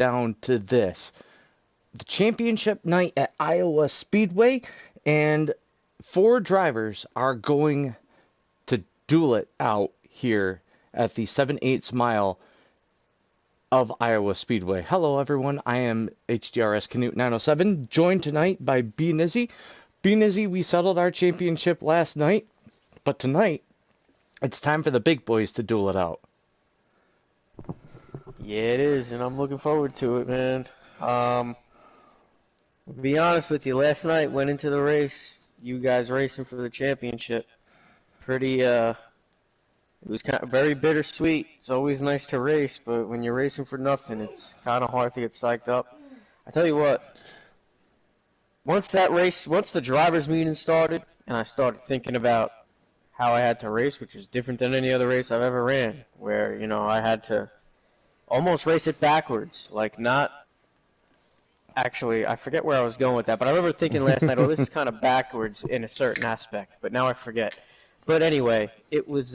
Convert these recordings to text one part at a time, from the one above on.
down to this. The championship night at Iowa Speedway, and 4 drivers are going to duel it out here at the 7/8 mile of Iowa Speedway. Hello, everyone. I am HDRS Canute 907, joined tonight by B Nizzy. B Nizzy, we settled our championship last night, but tonight it's time for the big boys to duel it out. Yeah, it is, and I'm looking forward to it, man. To be honest with you, last night went into the race. You guys racing for the championship. It was kind of very bittersweet. It's always nice to race, but when you're racing for nothing, it's kind of hard to get psyched up. I tell you what, once the drivers' meeting started, and I started thinking about how I had to race, which is different than any other race I've ever ran, where, I had to almost race it backwards, like not actually, I forget where I was going with that, but I remember thinking last night, oh, this is kind of backwards in a certain aspect, but now I forget. But anyway, it was,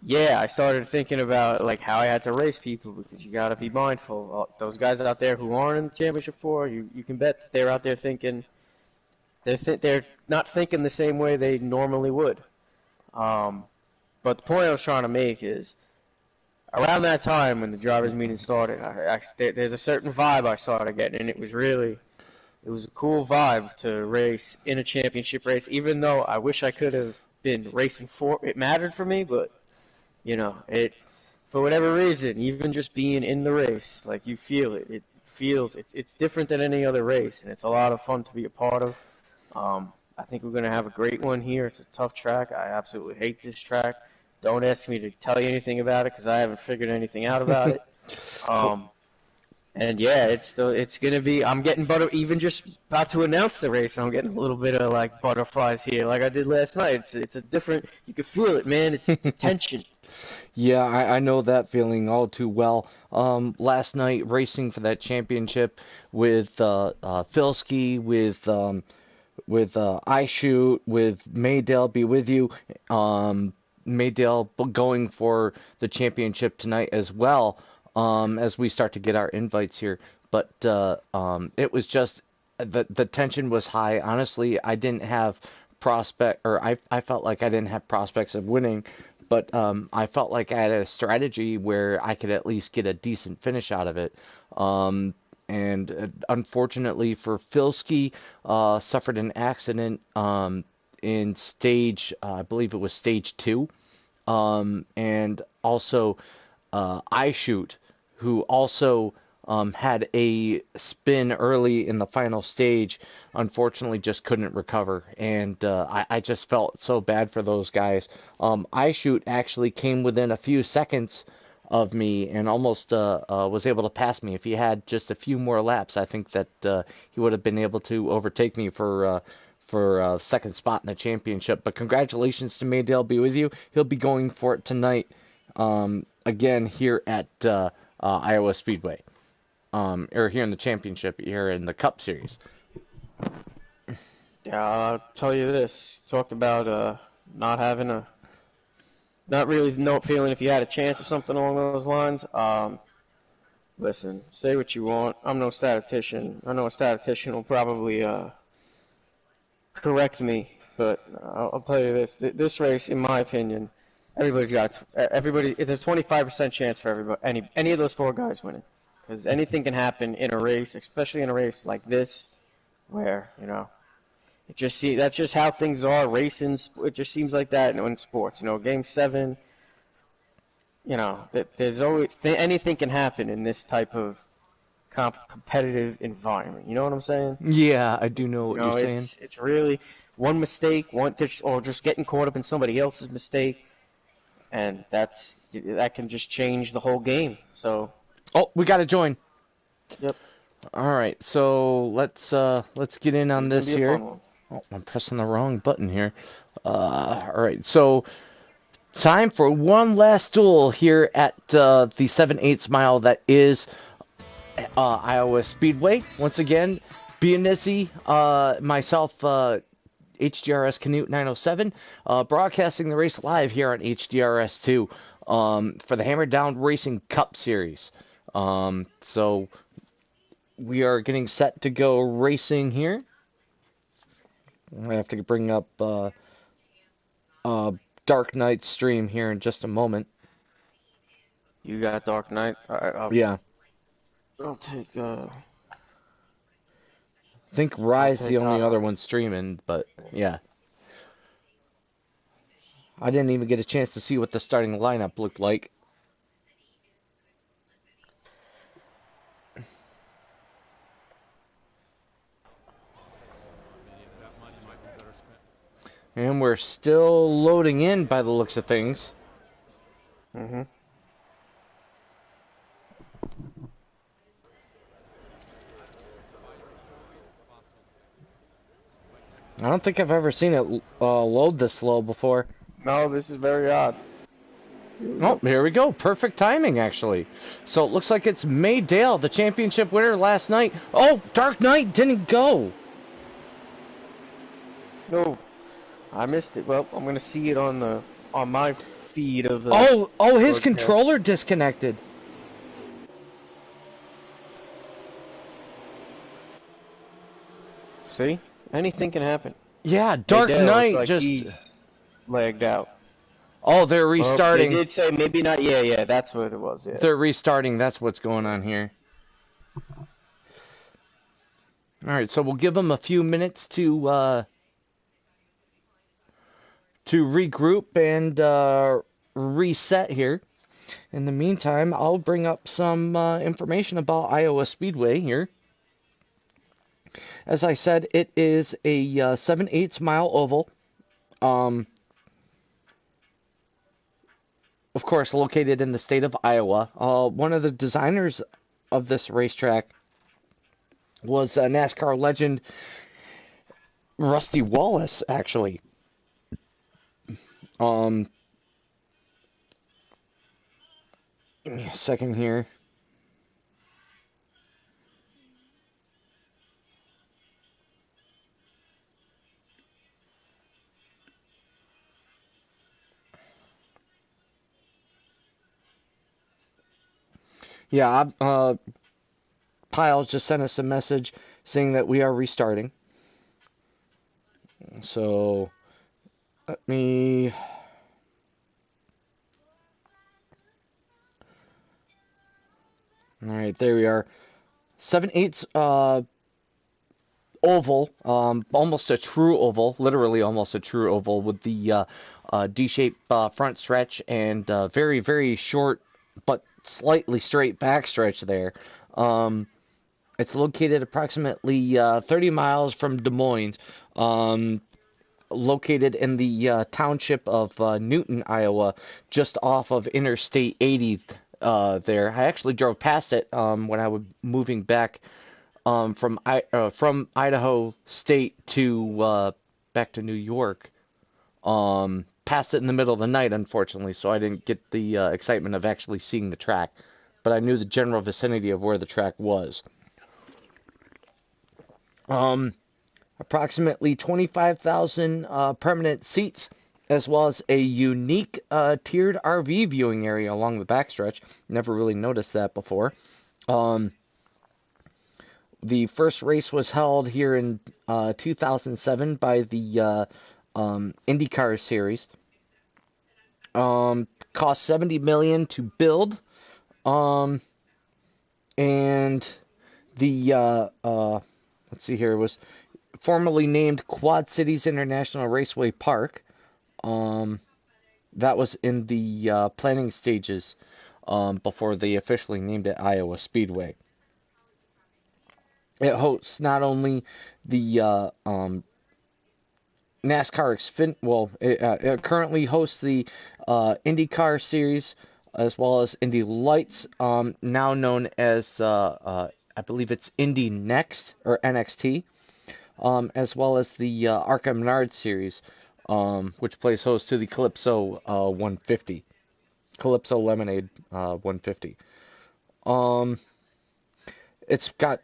yeah, I started thinking about, like, how I had to race people, because you got to be mindful. Those guys out there who aren't in the championship four, you can bet that they're out there thinking, they're not thinking the same way they normally would. But the point I was trying to make is, around that time when the drivers' meeting started, there's a certain vibe I started getting, and it was a cool vibe to race in a championship race, even though I wish I could have been racing for it mattered for me, but, for whatever reason, even just being in the race, like, you feel it. It's different than any other race, and it's a lot of fun to be a part of. I think we're going to have a great one here. It's a tough track. I absolutely hate this track. Don't ask me to tell you anything about it because I haven't figured anything out about it. And yeah, it's gonna be. I'm getting even just about to announce the race. I'm getting a little bit of like butterflies here, like I did last night. It's a different. You can feel it, man. It's tension. Yeah, I know that feeling all too well. Last night racing for that championship with Filski, with iShoot, with Maydale be with you. Maydale going for the championship tonight as well. As we start to get our invites here, but it was just the tension was high. Honestly, I didn't have I felt like I didn't have prospects of winning, but I felt like I had a strategy where I could at least get a decent finish out of it. And unfortunately for Filski, suffered an accident in I believe it was stage 2, and also iShoot, who also had a spin early in the final stage, unfortunately just couldn't recover, and I just felt so bad for those guys. iShoot actually came within a few seconds of me and almost was able to pass me. If he had just a few more laps, I think that he would have been able to overtake me for second spot in the championship. But congratulations to Maydale be with you. He'll be going for it tonight, again here at Iowa Speedway, or here in the championship, here in the Cup Series. Yeah, I'll tell you this. Talked about not having not really no feeling if you had a chance or something along those lines. Listen, say what you want. I'm no statistician. I know a statistician will probably correct me, but I'll tell you this: this race, in my opinion, everybody. There's a 25% chance for everybody, any of those 4 guys winning, because anything can happen in a race, especially in a race like this, where that's just how things are. Racing, it just seems like that in sports. Game 7. There's always anything can happen in this type of competitive environment. You know what I'm saying? Yeah, I do know what you're saying. It's really one mistake, or just getting caught up in somebody else's mistake, and that can just change the whole game. So. Oh, we got to join. Yep. All right, so let's get in on this here. Oh, I'm pressing the wrong button here. All right, so time for one last duel here at the 7/8 mile that is Iowa Speedway. Once again, Bianizzi, myself, HDRS Canute 907, broadcasting the race live here on HDRS2. for the Hammer Down Racing Cup Series. So we are getting set to go racing here. I have to bring up uh, Dark Knight stream here in just a moment. You got Dark Knight. All right, Yeah, I'll take I think I'll Rise the take only Hot other Horse. one streaming, but yeah. I didn't even get a chance to see what the starting lineup looked like. And we're still loading in by the looks of things. Mm-hmm. I don't think I've ever seen it load this slow before. No, this is very odd. Here we Oh, go. here we go. Perfect timing, actually. So it looks like it's May Dale, the championship winner last night. Oh, Dark Knight didn't go. No, I missed it. Well, I'm gonna see it on my feed of the Oh, his broadcast. controller disconnected. See, anything can happen. Yeah, Dark Maydale looks Knight like just. he's lagged out. Oh, they're Oh, they restarting. did say maybe not. Yeah, yeah, that's what it was. Yeah. They're restarting. That's what's going on here. All right, so we'll give them a few minutes to regroup and reset here. In the meantime, I'll bring up some information about Iowa Speedway here. As I said, it is a 7/8 mile oval. Um, of course, located in the state of Iowa. One of the designers of this racetrack was NASCAR legend Rusty Wallace, actually. Um, give me a second here. Yeah, Piles just sent us a message saying that we are restarting. So let me. All right, there we are. 7/8 oval, almost a true oval, literally almost a true oval with the D-shaped front stretch and very, very short but slightly straight back stretch there. It's located approximately 30 miles from Des Moines, located in the township of Newton, Iowa, just off of Interstate 80 there. I actually drove past it when I was moving back from Idaho State to back to New York. Passed it in the middle of the night, unfortunately, so I didn't get the excitement of actually seeing the track. But I knew the general vicinity of where the track was. Um, Approximately 25,000 permanent seats, as well as a unique tiered RV viewing area along the backstretch. Never really noticed that before. Um, The first race was held here in 2007 by the IndyCar series. Cost $70 million to build, um, and the let's see here, it was formerly named Quad Cities International Raceway Park. Um, that was in the planning stages before they officially named it Iowa Speedway. It hosts not only the it currently hosts the IndyCar series as well as Indy Lights, now known as I believe it's Indy Next or NXT, as well as the Arca Menard series, which plays host to the Calypso 150, Calypso Lemonade 150. Um, It's got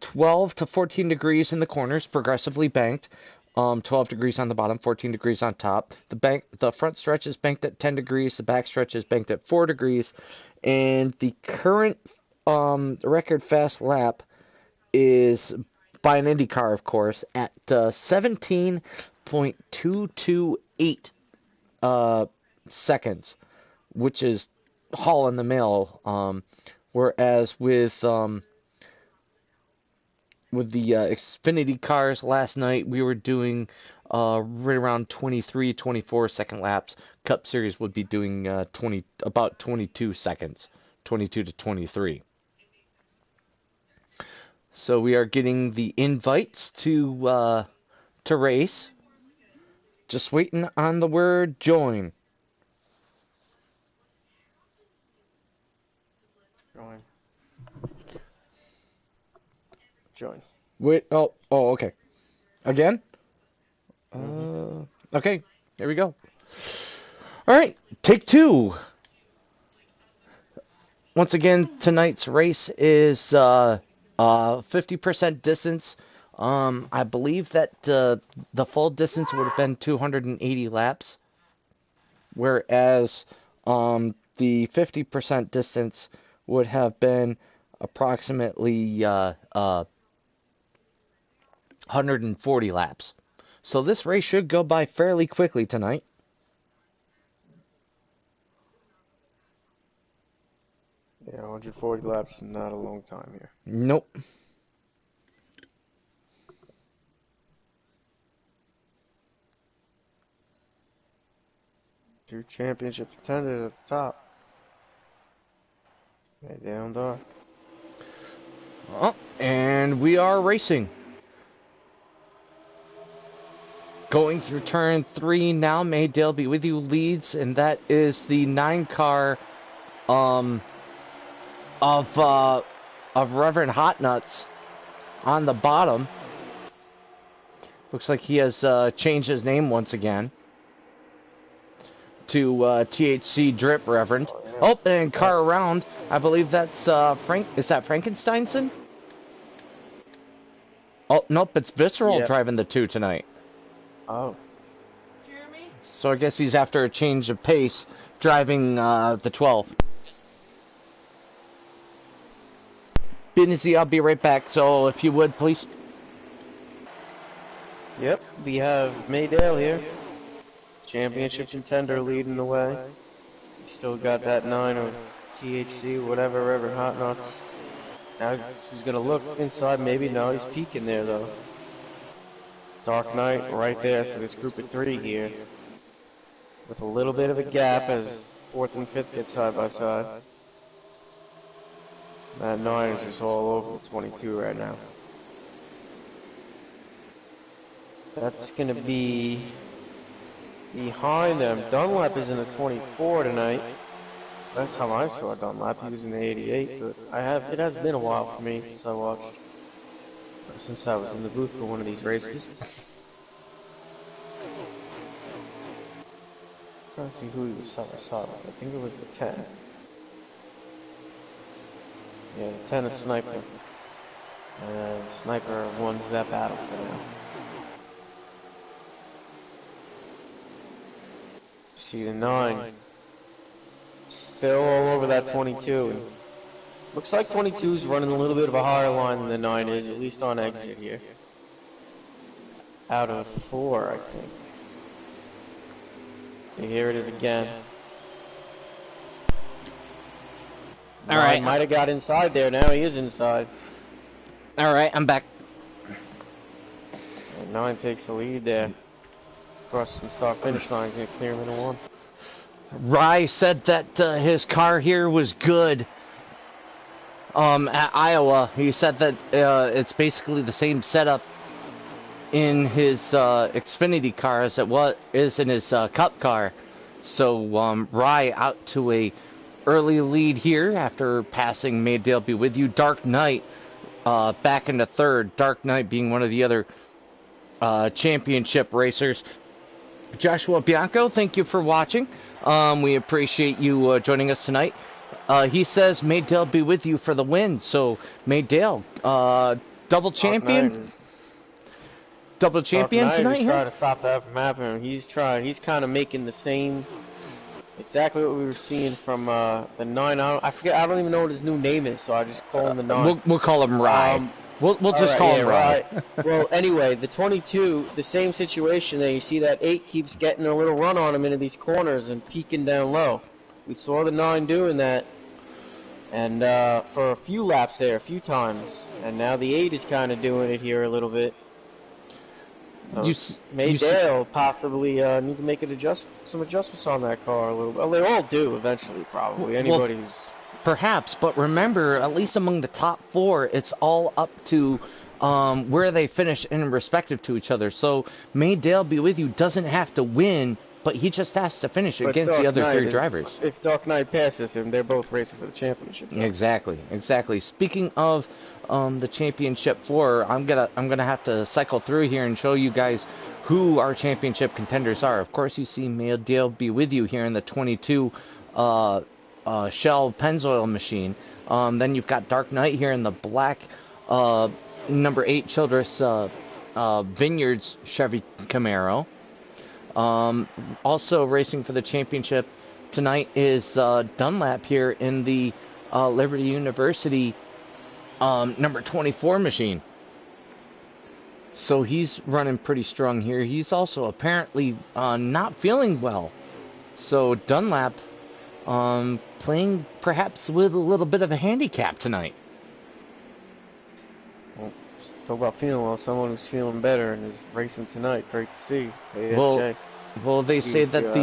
12 to 14 degrees in the corners, progressively banked. 12 degrees on the bottom, 14 degrees on top. The front stretch is banked at 10 degrees. The back stretch is banked at 4 degrees. And the current record fast lap is by an Indy car, of course, at 17.228 seconds, which is haul in the mail. Whereas with the Xfinity cars last night, we were doing right around 23, 24-second laps. Cup Series would be doing about 22 seconds, 22 to 23. So we are getting the invites to race. Just waiting on the word join. Join. Join. Wait. Oh. Okay. Again. Mm-hmm. Okay. Here we go. All right. Take two. Once again, tonight's race is 50% distance. I believe that the full distance would have been 280 laps, whereas the 50% distance would have been approximately 140 laps. So this race should go by fairly quickly tonight. Yeah, 140 laps is not a long time here. Nope. Two championship contenders at the top. Right down dark. Oh, and we are racing. Going through turn 3 now. Maydale Be With You leads, and that is the 9 car of Reverend Hot Nuts on the bottom. Looks like he has changed his name once again to THC Drip Reverend. Oh, and car around. I believe that's Frank. Is that Frankensteinson? Oh, nope, it's Visceral driving the 2 tonight. Oh. So I guess he's after a change of pace, driving the 12. Busy, I'll be right back. So if you would, please. Yep, we have Maydale here. Championship contender leading the way. Still got that 9 of THC, whatever, Reverend Hot Nuts. Now he's gonna look inside, maybe. No, he's peeking there though. Dark Knight right there, so this group of 3 here. With a little bit of a gap as 4th and 5th get side by side. That 9 is just all over the 22 right now. That's gonna be behind them. Dunlap is in the 24 tonight. Last time I saw Dunlap, he was in the 88, but it has been a while for me since I watched, since I was in the booth for one of these races. Trying to see who he was side by side with. I think it was the 10. Yeah, the 10 is Sniper. And Sniper wins that battle for now. See the 9. Still all over that 22. And looks like 22 is running a little bit of a higher line than the 9 is, at least on exit here. Out of 4, I think. And here it is again. All right. Might have got inside there. Now he is inside. All right, I'm back. And 9 takes the lead there. Across the start finish line, gonna clear him in a 1. Rye said that his car here was good. At Iowa, he said that it's basically the same setup in his Xfinity car as it is in his Cup car. So Rye out to a early lead here after passing Maydale Be With You. Dark Knight back into 3rd. Dark Knight being one of the other championship racers. Joshua Bianco, thank you for watching. We appreciate you joining us tonight. He says Maydale Be With You for the win. So Maydale, double champion. double Dark champion Knight is tonight here? trying to stop that from happening. He's trying. He's kind of making the same, exactly what we were seeing from the 9. I forget. I don't even know what his new name is, so I just call him the 9. We'll call him Rye. Um, We'll all just right, call yeah, him Rye. right. Well, anyway, the 22, the same situation there. You see that 8 keeps getting a little run on him into these corners and peeking down low. We saw the 9 doing that, and for a few laps there, a few times, and now the 8 is kind of doing it here a little bit. They'll possibly need to make some adjustments on that car a little bit. Well, they all do eventually, probably. Anybody who's perhaps, but remember, at least among the top 4, it's all up to where they finish in respective to each other. So May Dale Be With You doesn't have to win, but he just has to finish against the other 3 drivers. If Dark Knight passes him, they're both racing for the championship. Though. Exactly. Speaking of the championship 4, I'm gonna have to cycle through here and show you guys who our championship contenders are. Of course, you see May Dale Be With You here in the 22 Shell Pennzoil machine. Then you've got Dark Knight here in the black number 8 Childress Vineyards Chevy Camaro. Also racing for the championship tonight is Dunlap here in the Liberty University number 24 machine. So he's running pretty strong here. He's also apparently not feeling well. So Dunlap playing perhaps with a little bit of a handicap tonight. Well, talk about feeling well. Someone who's feeling better and is racing tonight. Great to see. Well, they say that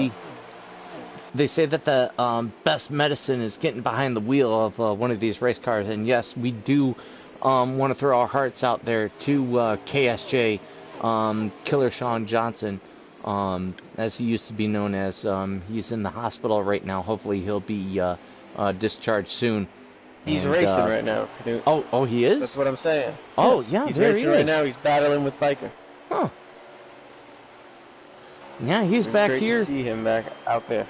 the best medicine is getting behind the wheel of one of these race cars. And yes, we do want to throw our hearts out there to KSJ, Killer Sean Johnson, as he used to be known as. He's in the hospital right now. Hopefully he'll be discharged soon. He's racing right now, Knut. Oh, he is? That's what I'm saying. Oh, yes. yeah, he's there racing he right is. now. He's battling with Biker. Huh. Yeah, he's back great here. To see him back out there.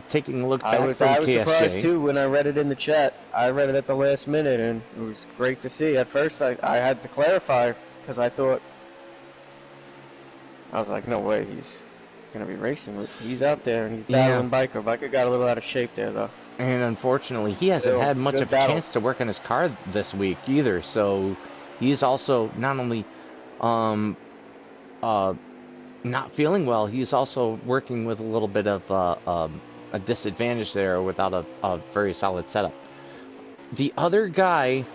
Taking a look back I was KSJ. surprised too when I read it in the chat. I read it at the last minute, and it was great to see. At first, I had to clarify because I thought, I was like, no way, he's gonna be racing. He's out there and he's battling Biker. Biker got a little out of shape there though. And unfortunately, he hasn't had much of a chance to work on his car this week either. So he's also not only not feeling well, he's also working with a little bit of a disadvantage there without a very solid setup. The other guy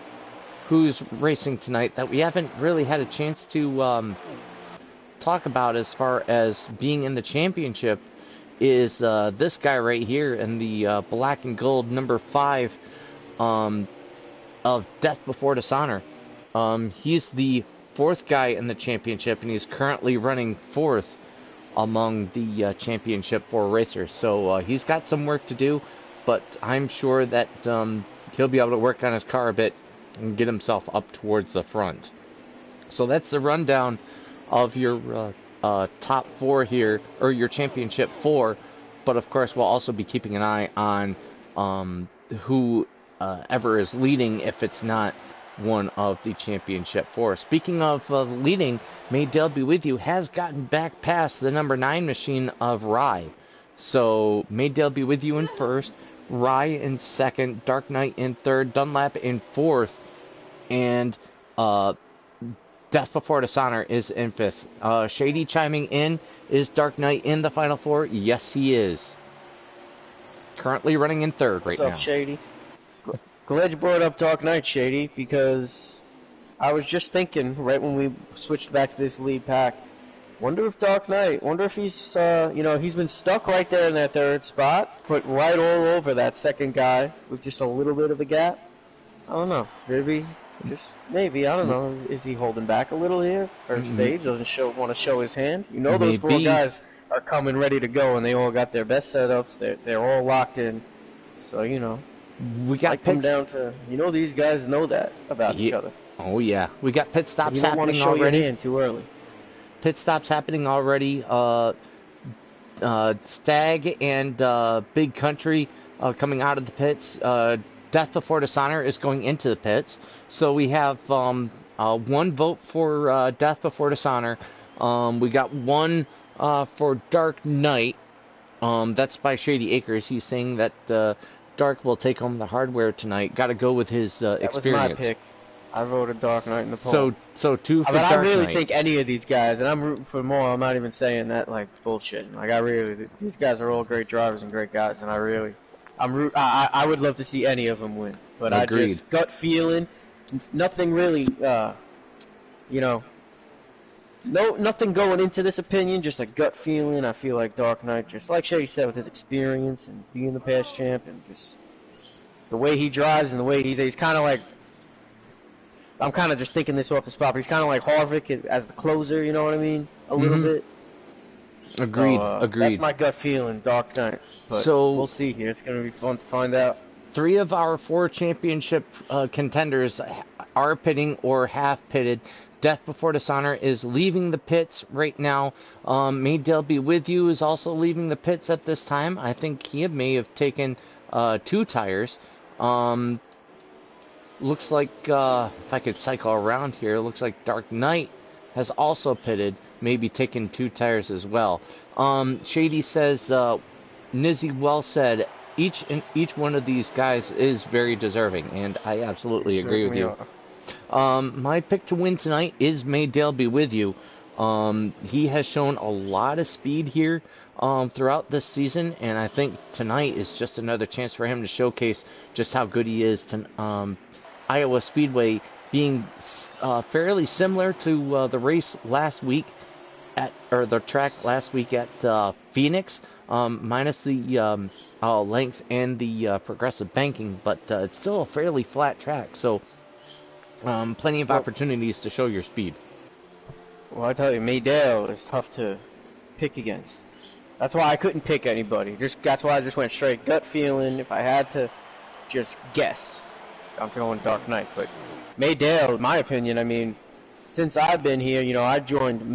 who's racing tonight that we haven't really had a chance to talk about as far as being in the championship is this guy right here in the black and gold number 5 of Death Before Dishonor. He's the 4th guy in the championship, and he's currently running 4th among the championship 4 racers. So he's got some work to do, but I'm sure that he'll be able to work on his car a bit and get himself up towards the front. So that's the rundown of your top 4 here, or your championship 4, but of course we'll also be keeping an eye on who ever is leading if it's not one of the championship 4. Speaking of leading, May Dale Be With You has gotten back past the number 9 machine of Rye. So May Dale Be With You in 1st, Rye in 2nd, Dark Knight in 3rd, Dunlap in 4th, and Death Before Dishonor is in 5th. Shady chiming in. Is Dark Knight in the final 4? Yes, he is. Currently running in 3rd right now. What's up, Shady? Glad you brought up Dark Knight, Shady, because I was just thinking right when we switched back to this lead pack. Wonder if Dark Knight, he's, he's been stuck right there in that 3rd spot, put right all over that 2nd guy with just a little bit of a gap. I don't know. Maybe, I don't know. Is he holding back a little here? 1st stage, doesn't want to show his hand. Those 4 guys are coming ready to go, and they all got their best setups. They're all locked in. So, we got come down to, these guys know that about each other. Oh, yeah. We got pit stops you don't happening want to show already. Your hand too early. Pit stops happening already. Stag and Big Country coming out of the pits. Death Before Dishonor is going into the pits. So we have 1 vote for Death Before Dishonor, We got one for Dark Knight. That's by Shady Acres. He's saying that Dark will take home the hardware tonight. Got to go with his That was my experience. pick. I voted Dark Knight in the poll. So two for But I Dark really Knight. think any of these guys, and I'm rooting for them all. I'm not even saying that like bullshit. Like I really, these guys are all great drivers and great guys, and I would love to see any of them win. But I Agreed. just gut feeling, nothing really, you know, nothing going into this opinion, just a gut feeling. I feel like Dark Knight, just like Shady said, with his experience and being the past champ, and just the way he drives and the way he's kind of like. I'm kind of just thinking this off the spot, but he's kind of like Harvick as the closer, you know what I mean? A little bit. Agreed. So that's Agreed. my gut feeling, Dark Knight. But So we'll see here. It's going to be fun to find out. 3 of our 4 championship contenders are pitting or have pitted. Death Before Dishonor is leaving the pits right now. May Dale Be With You is also leaving the pits at this time. I think he may have taken 2 tires. Looks like, if I could cycle around here, looks like Dark Knight has also pitted, maybe taken 2 tires as well. Shady says, Nizzy well said, each one of these guys is very deserving, and I absolutely agree with you. My pick to win tonight is May Dale Be With You. He has shown a lot of speed here throughout this season, and I think tonight is just another chance for him to showcase just how good he is. Iowa Speedway being fairly similar to the race last week or the track last week at Phoenix, minus the length and the progressive banking, but it's still a fairly flat track, so plenty of opportunities to show your speed. Well, I tell you, Maydale is tough to pick against. That's why I couldn't pick anybody. That's why I just went straight gut feeling. If I had to just guess, I'm going Dark Knight. But Maydale, in my opinion, I mean, since I've been here, I joined not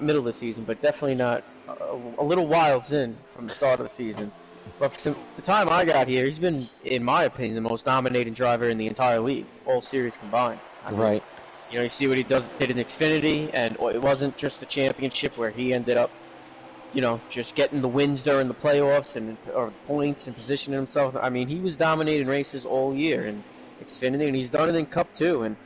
middle of the season, but definitely not a little whiles in from the start of the season. But since the time I got here, he's been, in my opinion, the most dominating driver in the entire league, all series combined. I mean, Right. you see what he did in Xfinity, and it wasn't just the championship where he ended up, just getting the wins during the playoffs or points and positioning himself. I mean, he was dominating races all year in Xfinity, and he's done it in Cup too. And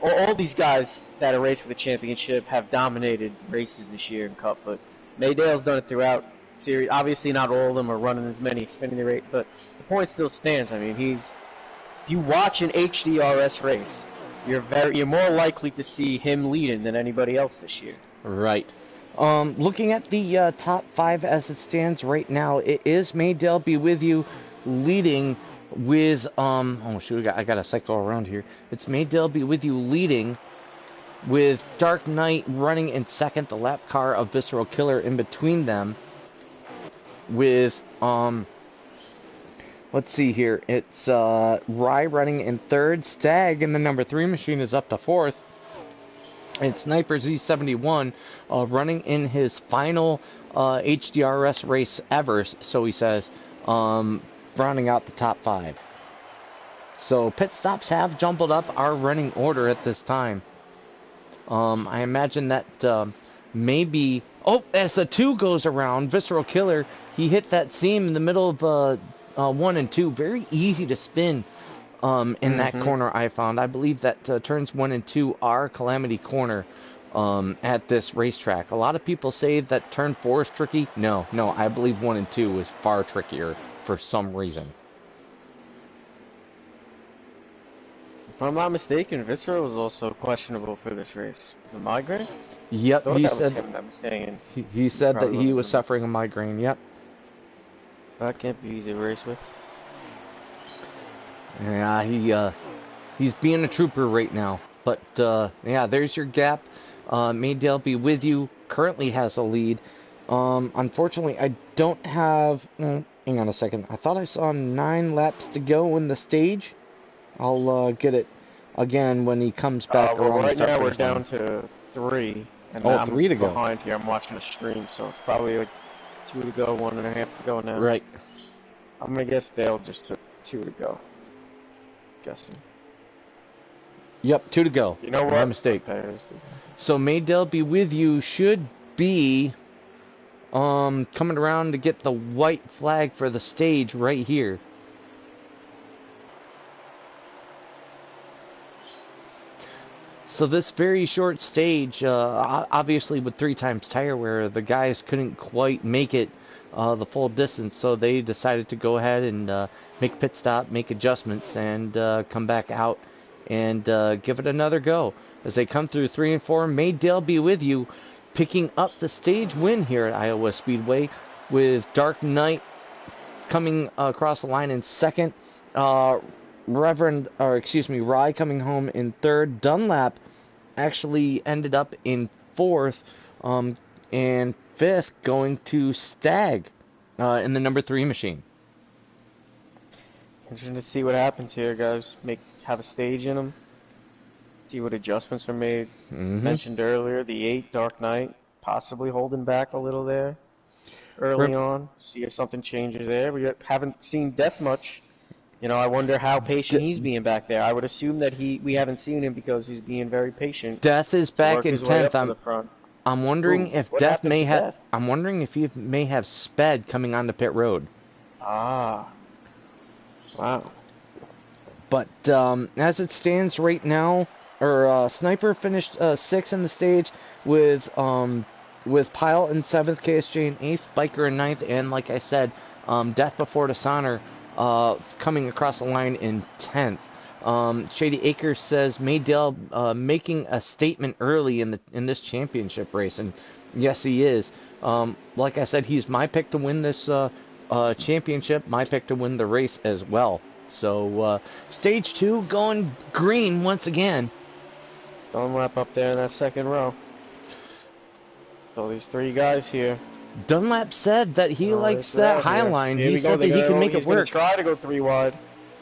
all these guys that are racing for the championship have dominated races this year in Cup, but Maydale's done it throughout series. Obviously, not all of them are running as many Xfinity races, but the point still stands. I mean, if you watch an HDRS race, you're more likely to see him leading than anybody else this year. Right. Looking at the top 5 as it stands right now, it is May Dale Be With You leading with oh shoot, I gotta cycle around here. It's May Dale Be With You leading with Dark Knight running in second, the lap car of Visceral Killer in between them. With let's see here, it's Rye running in third, Stag in the number 3 machine is up to fourth. And Sniper Z71 running in his final HDRS race ever, so he says, rounding out the top 5. So pit stops have jumbled up our running order at this time. I imagine that maybe... Oh, as the 2 goes around, Visceral Killer, he hit that seam in the middle of 1 and 2. Very easy to spin. In that corner I found. I believe that turns 1 and 2 are Calamity Corner at this racetrack. A lot of people say that turn 4 is tricky. No, I believe 1 and 2 is far trickier for some reason. If I'm not mistaken, Viscera was also questionable for this race. The migraine? Yep, he said him that was saying. He said that he was suffering a migraine. Yep. That can't be easy to race with. Yeah, he's being a trooper right now. But yeah, there's your gap. May Dale Be With You currently has a lead. Unfortunately, I don't have. Hang on a second. I thought I saw 9 laps to go in the stage. I'll get it again when he comes back around. Right now we're down to 3. And I'm 3 to go. Behind here, I'm watching the stream, so it's probably like 2 to go, 1.5 to go now. Right. I'm gonna guess Dale just took 2 to go. Guessing. Yep, 2 to go. You know My what? mistake. Okay. So May Dell Be With You should be coming around to get the white flag for the stage right here. So this very short stage, obviously with 3 times tire wear, the guys couldn't quite make it the full distance, so they decided to go ahead and make a pit stop, make adjustments, and come back out and give it another go. As they come through 3 and 4, May Dale Be With You picking up the stage win here at Iowa Speedway, with Dark Knight coming across the line in second. Rye coming home in third. Dunlap actually ended up in fourth, and fifth going to Stag in the number 3 machine. Interesting to see what happens here, guys. Have a stage in them. See what adjustments are made. Mentioned earlier, the 8 Dark Knight possibly holding back a little there early on. See if something changes there. We haven't seen Death much. You know, I wonder how patient he's being back there. I would assume that we haven't seen him because he's being very patient. Death is back work in his way up 10th. to the front. I'm wondering if what Death happened may to have. Death? I'm wondering if he may have sped coming onto pit road. Ah, wow. But as it stands right now, Sniper finished 6th in the stage with Pile in 7th, KSJ in 8th, Biker in 9th, and like I said, Death Before Dishonor coming across the line in 10th. Shady Acres says Maydell making a statement early in this championship race, and yes, he is. Like I said, he's my pick to win this championship, my pick to win the race as well. So stage 2 going green once again. Dunlap up there in that second row. So these 3 guys here. Dunlap said that he likes that high line. He said that he can make it work. He's going to try to go 3 wide.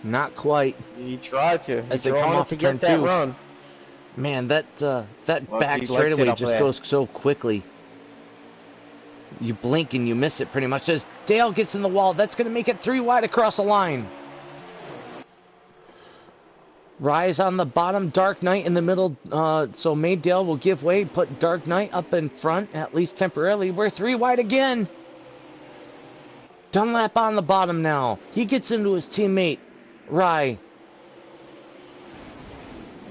Not quite. He tried to. As they come off to turn get that 2. run. Man, that back straightaway just goes so quickly. You blink and you miss it pretty much. As Dale gets in the wall, that's going to make it 3 wide across the line. Rise on the bottom, Dark Knight in the middle, so Maydale will give way, put Dark Knight up in front, at least temporarily. We're 3 wide again. Dunlap on the bottom now. He gets into his teammate, Rye.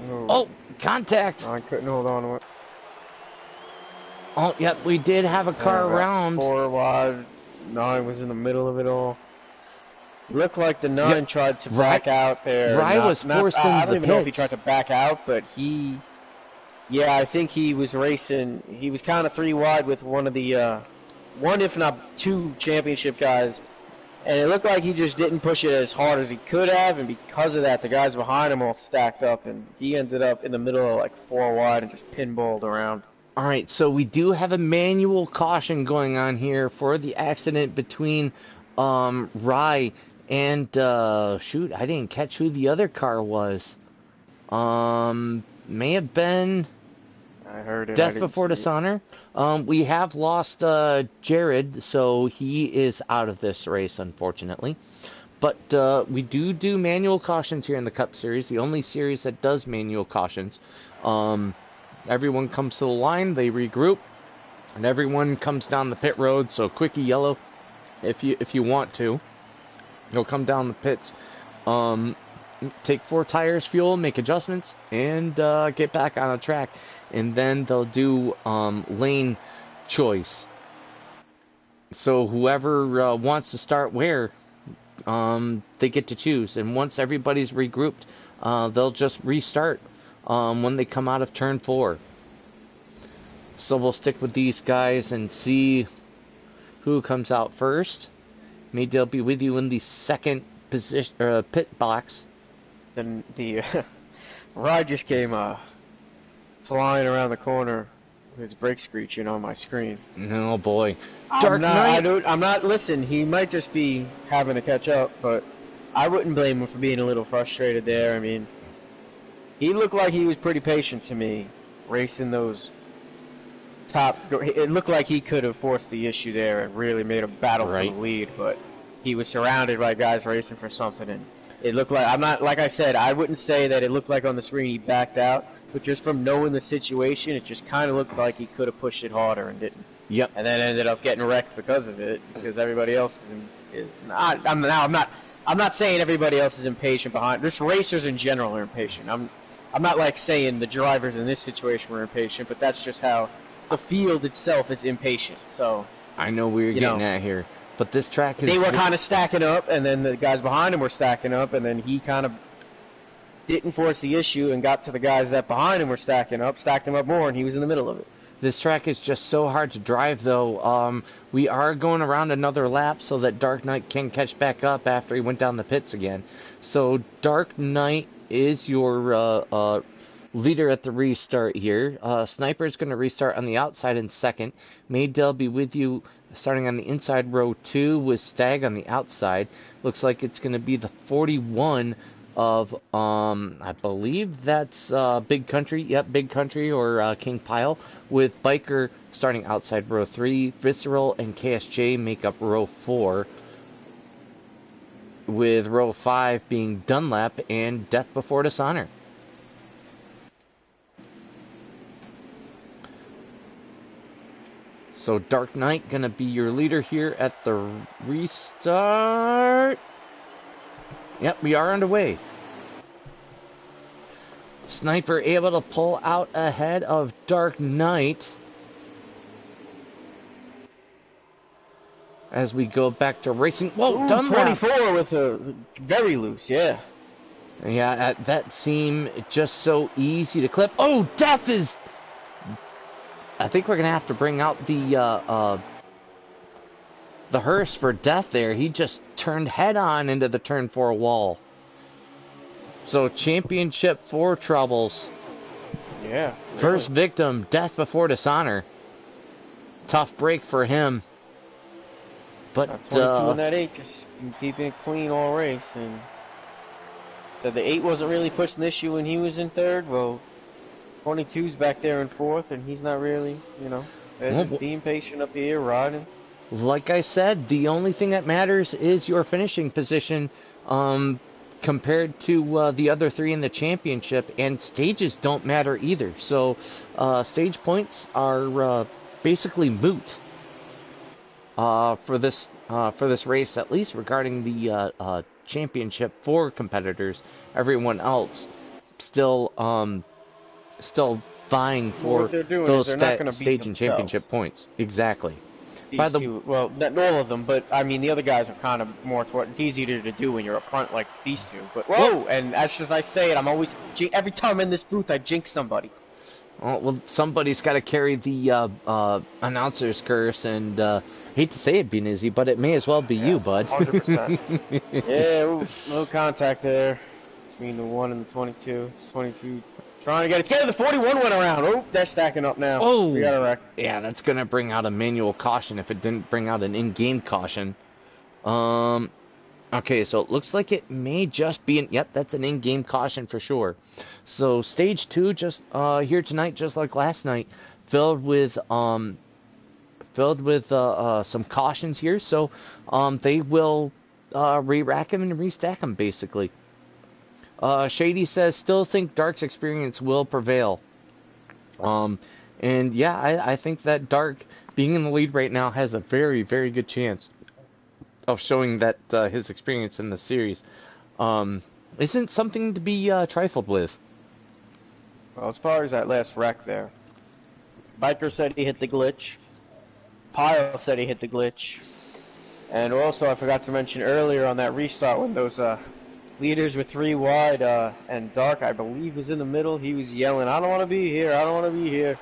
Oh, contact. I couldn't hold on to it. Oh, yep, we did have a car around. 4 wide, 9 was in the middle of it all. Looked like the 9 tried to back out there. Rye was forced into the I don't even know if he pits. tried to back out, but I think he was racing. He was kind of 3 wide with one of the, one if not 2 championship guys. And it looked like he just didn't push it as hard as he could have, and because of that, the guys behind him all stacked up, and he ended up in the middle of like 4 wide and just pinballed around. All right, so we do have a manual caution going on here for the accident between Rye and shoot, I didn't catch who the other car was. May have been I heard it. Death Before Dishonor. We have lost Jared, so he is out of this race, unfortunately. But we do manual cautions here in the Cup Series, the only series that does manual cautions. Everyone comes to the line, they regroup, and everyone comes down the pit road. So quickie yellow, if you want to, you'll come down the pits, take 4 tires, fuel, make adjustments, and get back on a track. And then they'll do lane choice. So whoever wants to start where, they get to choose. And once everybody's regrouped, they'll just restart when they come out of turn 4. So we'll stick with these guys and see who comes out first. Maybe they'll be with you in the second position pit box. Then the ride just came flying around the corner with his brake screeching on my screen. Oh boy. Dark Knight. I'm not, listen, he might just be having to catch up, but I wouldn't blame him for being a little frustrated there. I mean, he looked like he was pretty patient to me, racing those top. It looked like he could have forced the issue there and really made a battle for the lead, but he was surrounded by guys racing for something, and It looked like, I'm not, like I said, I wouldn't say that it looked like on the screen he backed out, but just from knowing the situation, it just kind of looked like he could have pushed it harder and didn't. Yep. And then ended up getting wrecked because of it, because everybody else I'm not saying everybody else is impatient behind. Just racers in general are impatient. I'm not like saying the drivers in this situation were impatient, but that's just how the field itself is impatient. So I know where you're getting at here, but this track is... They were kind of stacking up, and then the guys behind him were stacking up, and then he kind of didn't force the issue and got to the guys that behind him were stacking up, stacked him up more, and he was in the middle of it. This track is just so hard to drive, though. We are going around another lap so that Dark Knight can catch back up after he went down the pits again. So Dark Knight is your leader at the restart here. Sniper is going to restart on the outside in second. Maydell be with you starting on the inside row 2 with Stag on the outside. Looks like it's going to be the 41 of, I believe that's Big Country. Yep, Big Country or King Pile, with Biker starting outside row 3. Visceral and KSJ make up row 4, with row 5 being Dunlap and Death Before Dishonor. So Dark Knight gonna be your leader here at the restart. Yep, we are underway. Sniper able to pull out ahead of Dark Knight as we go back to racing. Whoa, Dunlap! 24 with a very loose, yeah. Yeah, that seemed just so easy to clip. Oh, Death is... I think we're gonna have to bring out the hearse for Death there. He just turned head on into the turn 4 wall. So championship 4 troubles. Yeah. Really. First victim, Death Before Dishonor. Tough break for him. But 22 in that 8, just been keeping it clean all race. And so the 8 wasn't really pushing the issue when he was in third. Well, 22's back there in fourth, and he's not really, just being patient up here, riding. Like I said, the only thing that matters is your finishing position compared to the other 3 in the championship, and stages don't matter either. So stage points are basically moot for this race, at least regarding the championship 4 competitors. Everyone else still vying for those stage and championship points. Exactly. Well, not all of them, but I mean the other guys are kind of more toward. It's easier to do when you're up front like these two. But whoa! And that's just I say it. I'm always every time I'm in this booth, I jinx somebody. Oh, well, somebody's got to carry the announcer's curse, and hate to say it, Benizzi, but it may as well be you, bud. 100%. Yeah, no contact there between the 1 and the 22. 22. Trying to get it together. The 41 went around. Oh, they're stacking up now. Oh, we got a wreck. Yeah, that's going to bring out a manual caution if it didn't bring out an in-game caution. Okay, so it looks like it may just be yep, that's an in-game caution for sure. So stage 2 just here tonight, just like last night, filled with some cautions here. So they will re-rack them and restack them basically. Shady says, still think Dark's experience will prevail. And yeah, I think that Dark, being in the lead right now, has a very, very good chance of showing that his experience in the series isn't something to be trifled with. Well, as far as that last wreck there, Biker said he hit the glitch. Pyle said he hit the glitch. And also, I forgot to mention earlier on that restart when those leaders were 3 wide, and Dark, I believe, was in the middle. He was yelling, "I don't want to be here. I don't want to be here."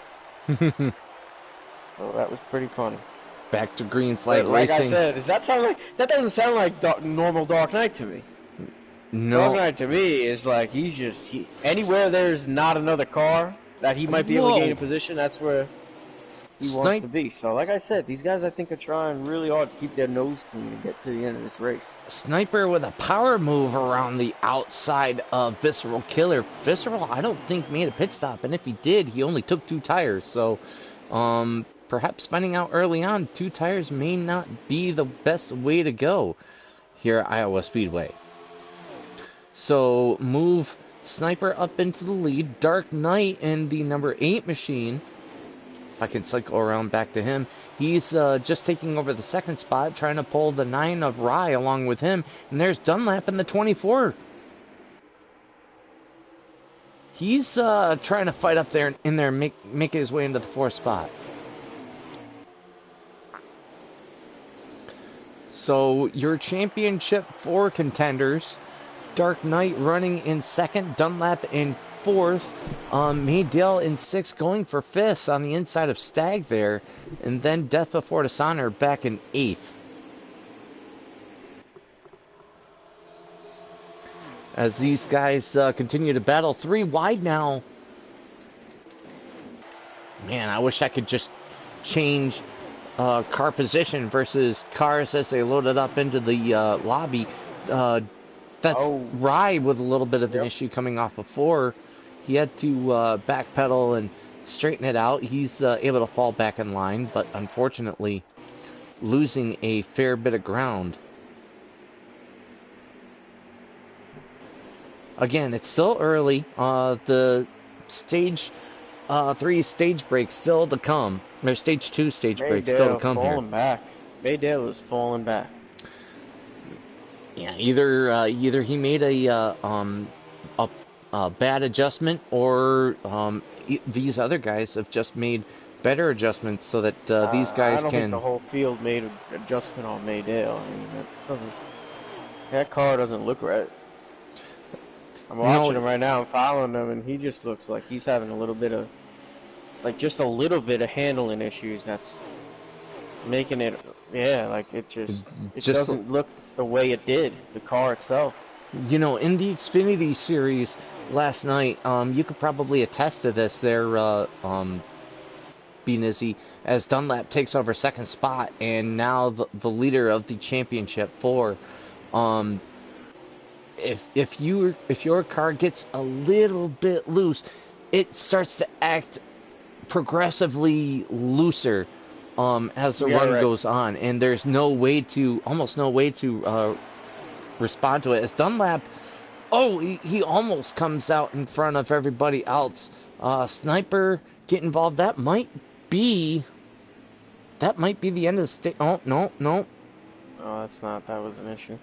So that was pretty funny. Back to green flag like racing. I said, that doesn't sound like normal Dark Knight to me. No. Dark Knight to me is like anywhere there's not another car that he might be able to gain a position. That's where he wants to be. So, like I said, these guys I think are trying really hard to keep their nose clean and get to the end of this race. Sniper with a power move around the outside of Visceral Killer. Visceral, I don't think made a pit stop, and if he did, he only took 2 tires. So, perhaps finding out early on 2 tires may not be the best way to go here at Iowa Speedway. So move Sniper up into the lead. Dark Knight in the number 8 machine. If I can cycle around back to him. He's just taking over the second spot, trying to pull the 9 of Rye along with him. And there's Dunlap in the 24. He's trying to fight up there in there, make his way into the 4th spot. So your championship 4 contenders, Dark Knight running in 2nd, Dunlap in 4th, Maydale in 6th, going for 5th on the inside of Stag there, and then Death Before Dishonor back in 8th. As these guys continue to battle, 3 wide now. Man, I wish I could just change car position versus cars as they loaded up into the lobby. That's Rye with a little bit of an issue coming off of 4. He had to backpedal and straighten it out. He's able to fall back in line, but unfortunately losing a fair bit of ground. Again, it's still early. The stage 3 stage break still to come. There's stage 2 stage break still to come here. Back. Maydale is falling back. Yeah, either he made a bad adjustment, or these other guys have just made better adjustments so that these guys I don't can. think the whole field made an adjustment on Maydale. I mean, that car doesn't look right. I'm watching him right now. I'm following him, and he just looks like he's having a little bit of, just a little bit of handling issues. That's making it, it doesn't look the way it did, the car itself. You know, in the Xfinity series last night, you could probably attest to this there, Benizzi, as Dunlap takes over 2nd spot, and now the leader of the championship 4. If your car gets a little bit loose, it starts to act progressively looser as the run goes on, and there's almost no way to respond to it. As Dunlap, he almost comes out in front of everybody else. Sniper get involved. That might be the end of the stage. Oh, no. No, that's not. That was an issue.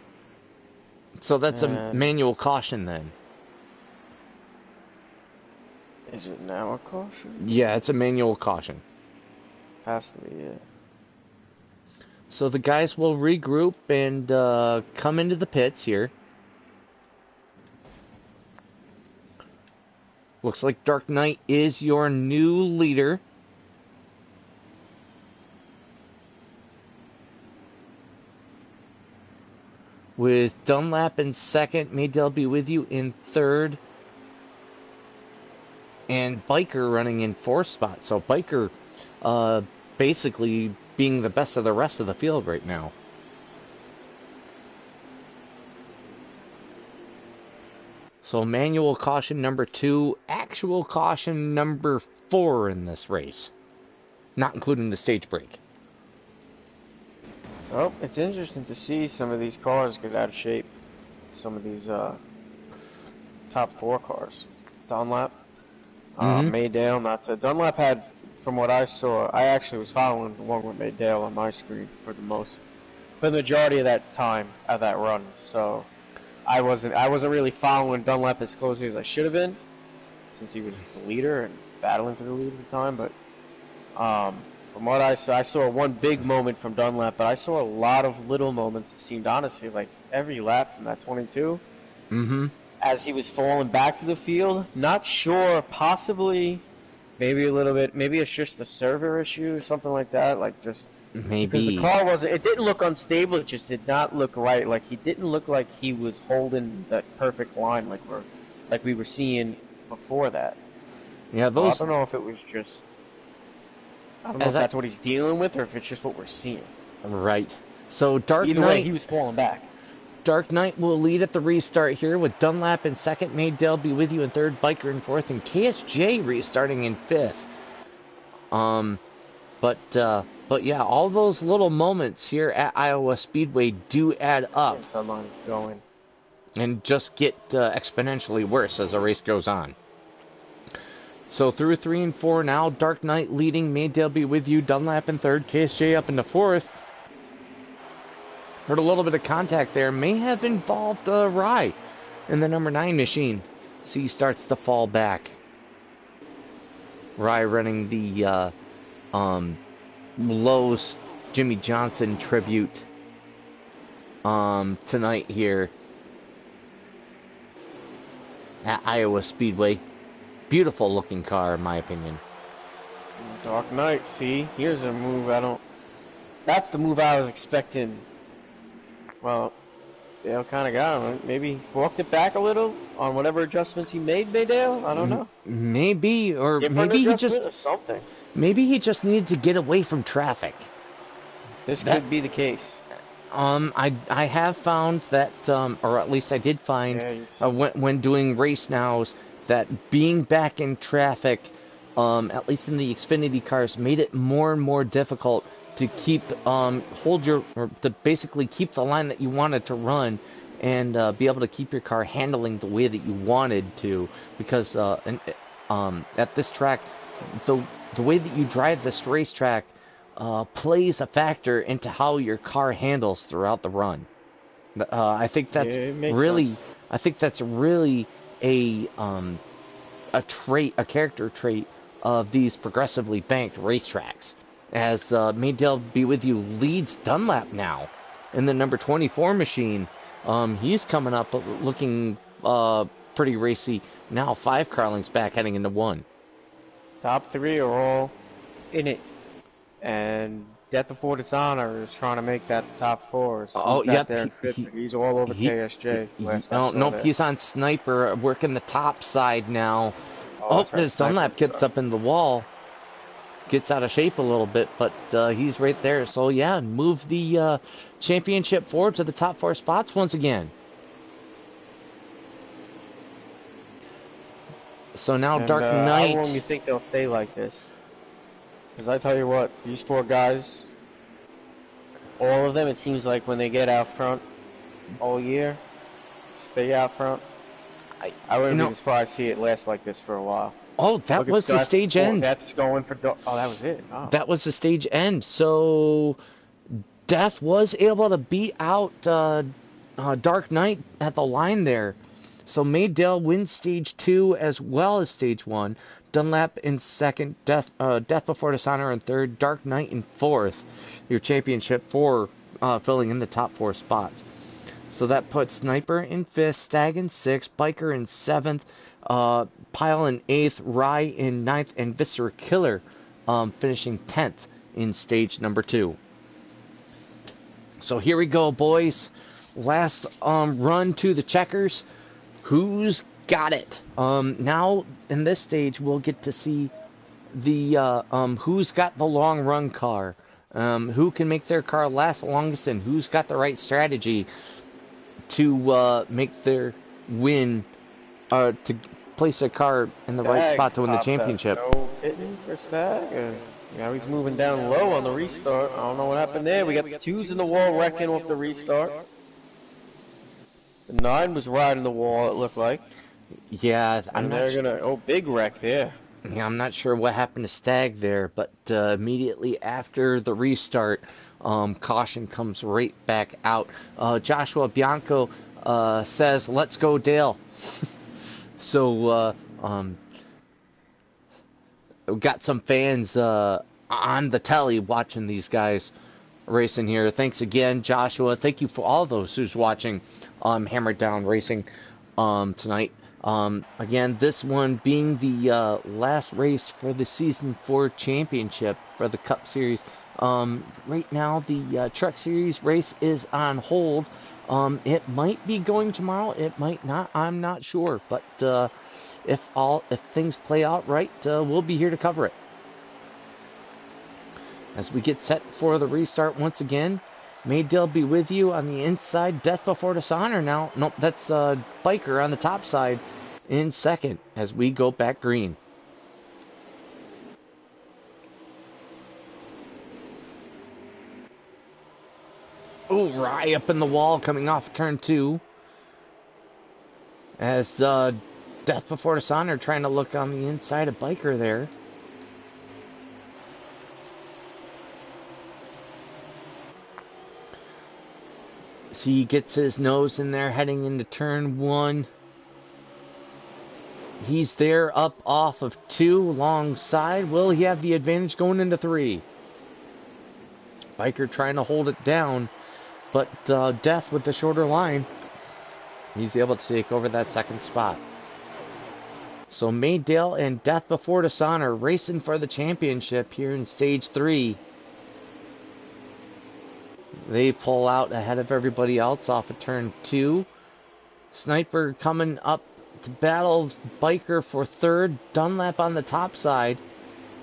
So that's a manual caution then. Is it now a caution? Yeah, it's a manual caution. Has to be, yeah. So the guys will regroup and come into the pits here. Looks like Dark Knight is your new leader. With Dunlap in 2nd, Maydale be with you in 3rd. And Biker running in 4th spot. So Biker basically being the best of the rest of the field right now. So manual caution number 2, actual caution number 4 in this race. Not including the stage break. Oh, it's interesting to see some of these cars get out of shape. Some of these top 4 cars. Dunlap, Maydale, not so. Dunlap had, from what I saw, I actually was following along with Maydale on my screen for the majority of that time of that run. So I wasn't really following Dunlap as closely as I should have been, since he was the leader and battling for the lead at the time. But from what I saw one big moment from Dunlap, but I saw a lot of little moments. It seemed, honestly, like every lap from that 22. As he was falling back to the field. Not sure, possibly, maybe a little bit, maybe it's just a server issue or something like that. Maybe. Because the car it didn't look unstable, it just did not look right. Like, he didn't look like he was holding that perfect line like we were seeing before that. Yeah, I don't know if it was just... I don't know if that's what he's dealing with, or if it's just what we're seeing. Right. So Either way, he was falling back. Dark Knight will lead at the restart here with Dunlap in 2nd, Maydale be with you in 3rd, Biker in 4th, and KSJ restarting in 5th. But yeah, all those little moments here at Iowa Speedway do add up. Sunline's going. and just get exponentially worse as the race goes on. So through 3 and 4 now, Dark Knight leading, Maydale be with you, Dunlap in third, KSJ up into fourth. Heard a little bit of contact there, may have involved Rye in the number 9 machine. So he starts to fall back. Rye running the Lowe's Jimmy Johnson tribute tonight here at Iowa Speedway. Beautiful looking car, in my opinion. Dark Knight, see? Here's a move that's the move I was expecting. Well, Dale kind of got him. Maybe walked it back a little on whatever adjustments he made, Dale? I don't know. Maybe, or Different maybe he adjustment just... or something. Maybe he just needed to get away from traffic. This could be the case. I have found that, or at least I did find, when doing race nows, that being back in traffic, at least in the Xfinity cars, made it more and more difficult to keep, to basically keep the line that you wanted to run, and be able to keep your car handling the way that you wanted to, because at this track, the way that you drive this racetrack plays a factor into how your car handles throughout the run. I think that's really a character trait of these progressively banked racetracks. As Maydale be with you leads Dunlap now in the number 24 machine. He's coming up looking pretty racy now. 5 car lengths back heading into 1. Top 3 are all in it. And Death Before Dishonor is trying to make that the top 4. So he's all over KSJ. Nope, he's on Sniper, working the top side now. His Dunlap gets up in the wall. Gets out of shape a little bit, but he's right there. So, yeah, move the championship forward to the top 4 spots once again. So now Dark Knight... How long do you think they'll stay like this? Because I tell you what, these 4 guys, all of them, it seems like when they get out front all year, stay out front. I wouldn't be surprised to see it last like this for a while. Oh, that was the stage end. That's going for... Oh, that was it. Oh. That was the stage end. So Death was able to beat out Dark Knight at the line there. So Maydale wins stage 2 as well as stage 1. Dunlap in second, Death Before Dishonor in third, Dark Knight in fourth. Your championship 4 filling in the top 4 spots. So that puts Sniper in 5th, Stag in 6th, Biker in 7th, Pile in 8th, Rye in 9th, and Viscera Killer finishing 10th in stage number 2. So here we go, boys. Last run to the checkers. Who's got it? Now, in this stage, we'll get to see the who's got the long run car, who can make their car last longest, and who's got the right strategy to make their win, to place a car in the right spot to win the championship. No hitting for Stag. Now he's moving down low on the restart. I don't know what happened there. We got the 2s in the wall wrecking off the restart. The 9 was riding the wall, it looked like. Yeah, big wreck there. Yeah, I'm not sure what happened to Stag there, but immediately after the restart, caution comes right back out. Joshua Bianco says, "Let's go, Dale." So, we've got some fans on the telly watching these guys racing here. Thanks again, Joshua. Thank you for all those who's watching Hammered Down Racing tonight. Again, this one being the last race for the Season 4 Championship for the Cup Series. Right now, the Truck Series race is on hold. It might be going tomorrow. It might not. I'm not sure. But if things play out right, we'll be here to cover it. As we get set for the restart once again, Maydale be with you on the inside. Death Before Dishonor now. Nope, that's Biker on the top side in second as we go back green. Oh, Rye up in the wall coming off turn 2. As Death Before Dishonor trying to look on the inside of Biker there. So he gets his nose in there heading into turn 1. He's there up off of 2 alongside. Will he have the advantage going into 3? Biker trying to hold it down, but Death with the shorter line. He's able to take over that second spot. So Maydale and Death Before Dishonor racing for the championship here in stage 3. They pull out ahead of everybody else off of turn 2. Sniper coming up to battle Biker for 3rd. Dunlap on the top side.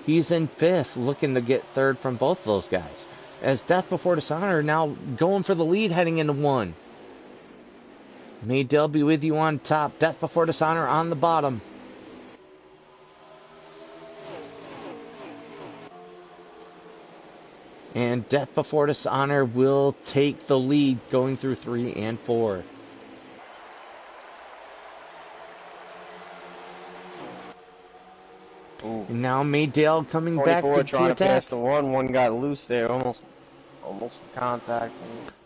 He's in 5th, looking to get 3rd from both of those guys. As Death Before Dishonor now going for the lead heading into 1. Maydale be with you on top. Death Before Dishonor on the bottom. And Death Before Dishonor will take the lead going through 3 and 4. Ooh. And now Maydale coming back to trying to attack. pass the one. One got loose there, almost contact.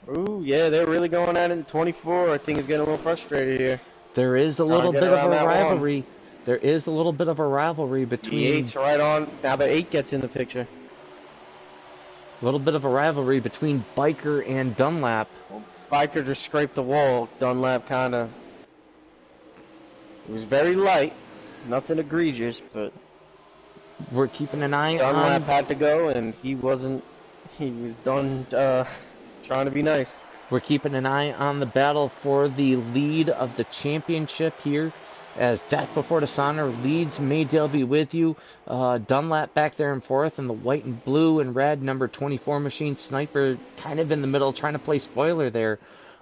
Ooh, yeah, they're really going at it in 24. I think he's getting a little frustrated here. There is a little bit of a rivalry. There is a little bit of a rivalry between. The 8's right on. Now the 8 gets in the picture. A little bit of a rivalry between Biker and Dunlap. Well, Biker just scraped the wall. Dunlap kind of. It was very light. Nothing egregious, but. We're keeping an eye on. Dunlap had to go, and he wasn't. He was done trying to be nice. We're keeping an eye on the battle for the lead of the championship here. As Death Before Dishonor leads. Maydale be with you. Dunlap back there in 4th, and the white and blue and red number 24 machine. Sniper kind of in the middle, trying to play spoiler there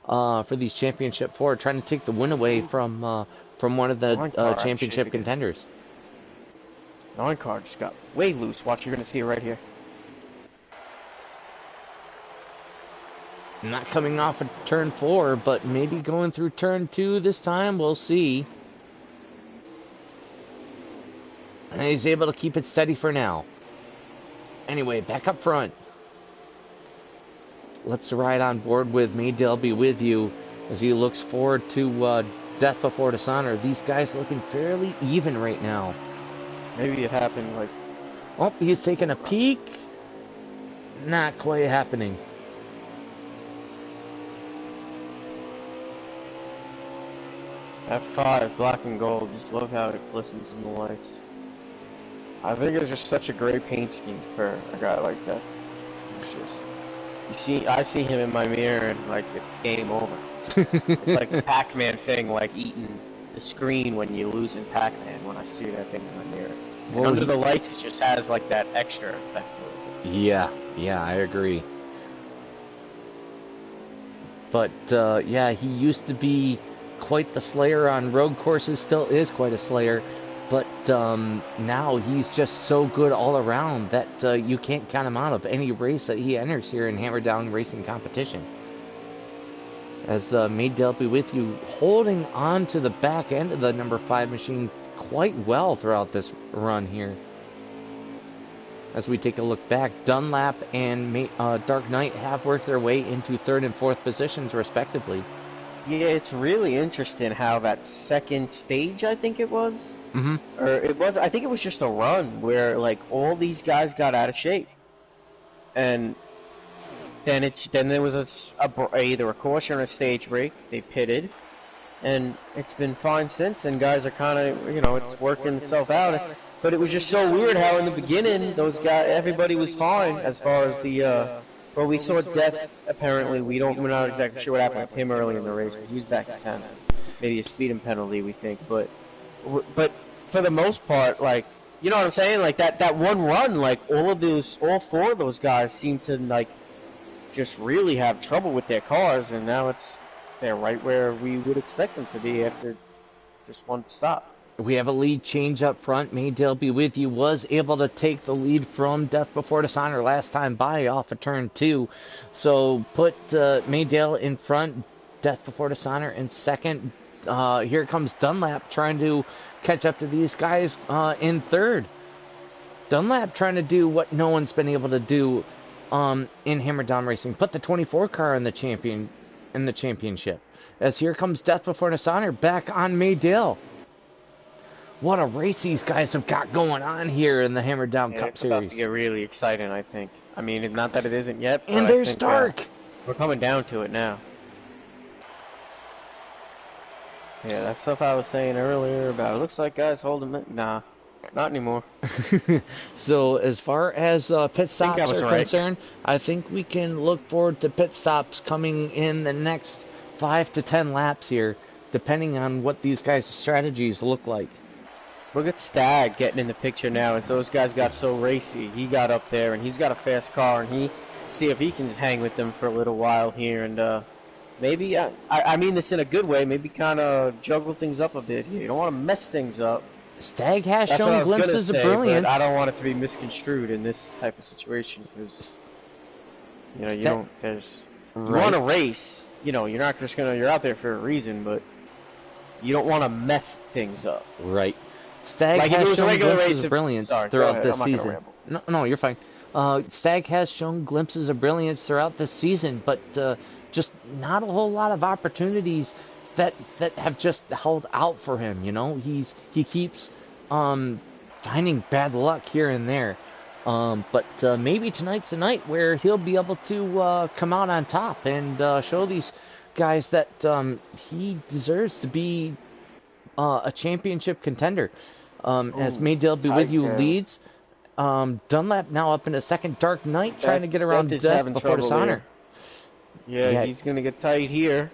for these championship 4, trying to take the win away from one of the championship contenders. 9 car just got way loose. Watch, you're going to see it right here. Not coming off of turn 4, but maybe going through turn 2 this time. We'll see. And he's able to keep it steady for now. Anyway, back up front. Let's ride on board with Maydale be with you as he looks forward to Death Before Dishonor. These guys looking fairly even right now. Maybe it happened like... Oh, he's taking a peek. Not quite happening. F5, black and gold. Just love how it glistens in the lights. I think it's just such a great paint scheme for a guy like that. It's just... I see him in my mirror and like it's game over. It's like the Pac-Man thing, like eating the screen when you lose in Pac-Man when I see that thing in my mirror. Well, under the lights, it just has like that extra effect to it. Yeah, I agree. But yeah, he used to be quite the slayer on road courses, still is quite a slayer. But now he's just so good all around that you can't count him out of any race that he enters here in Hammer Down Racing competition. As Maydale be with you, holding on to the back end of the number 5 machine quite well throughout this run here. As we take a look back, Dunlap and Dark Knight have worked their way into 3rd and 4th positions respectively. Yeah, it's really interesting how that second stage, I think it was, or I think it was just a run where like all these guys got out of shape, and then there was either a caution or a stage break. They pitted, and it's been fine since. And guys are kind of it's working itself out. But it was just so weird how in the beginning everybody was fine as far as the. Well, we saw Death. Apparently, we're not exactly sure what happened with him early in the race. But he was back at 10, maybe a speeding penalty, we think. But for the most part, like you know what I'm saying, like that one run, like all 4 of those guys seem to like just really have trouble with their cars, and now they're right where we would expect them to be after just one stop. We have a lead change up front. Maydale be with you was able to take the lead from Death Before Dishonor last time by off of turn 2. So put Maydale in front, Death Before Dishonor in second. here comes Dunlap trying to catch up to these guys in third. Dunlap trying to do what no one's been able to do in Hammer Down Racing. Put the 24 car in the championship. As here comes Death Before Dishonor back on Maydale. What a race these guys have got going on here in the Hammer Down Cup it's Series. about to get really exciting, I think. I mean, not that it isn't yet, but And I there's think, Stark. we're coming down to it now. Yeah, that stuff I was saying earlier about it looks like guys holding it. Nah, not anymore. So as far as pit stops are right. concerned, I think we can look forward to pit stops coming in the next 5 to 10 laps here, depending on what these guys' strategies look like. Look at Stag getting in the picture now. As those guys got so racy, he got up there and he's got a fast car, and he see if he can hang with them for a little while here, and maybe I mean this in a good way. Maybe kind of juggle things up a bit here. You don't want to mess things up. Stag has That's what I shown was gonna glimpses say, of brilliance. but I don't want it to be misconstrued in this type of situation because you don't. There's you want to race. You know, you're not just gonna. You're out there for a reason, but you don't want to mess things up. Right. Stag Like if it has was a shown regular glimpses race of brilliance sorry, throughout ahead. this I'm not gonna season. ramble. No, you're fine. Stag has shown glimpses of brilliance throughout this season, but just not a whole lot of opportunities that have just held out for him. You know, he keeps finding bad luck here and there. But maybe tonight's the night where he'll be able to come out on top and show these guys that he deserves to be a championship contender. As Maydale Be With You leads, Dunlap now up in a second. Dark Knight trying to get around Death Before Dishonor. Yeah, he's going to get tight here.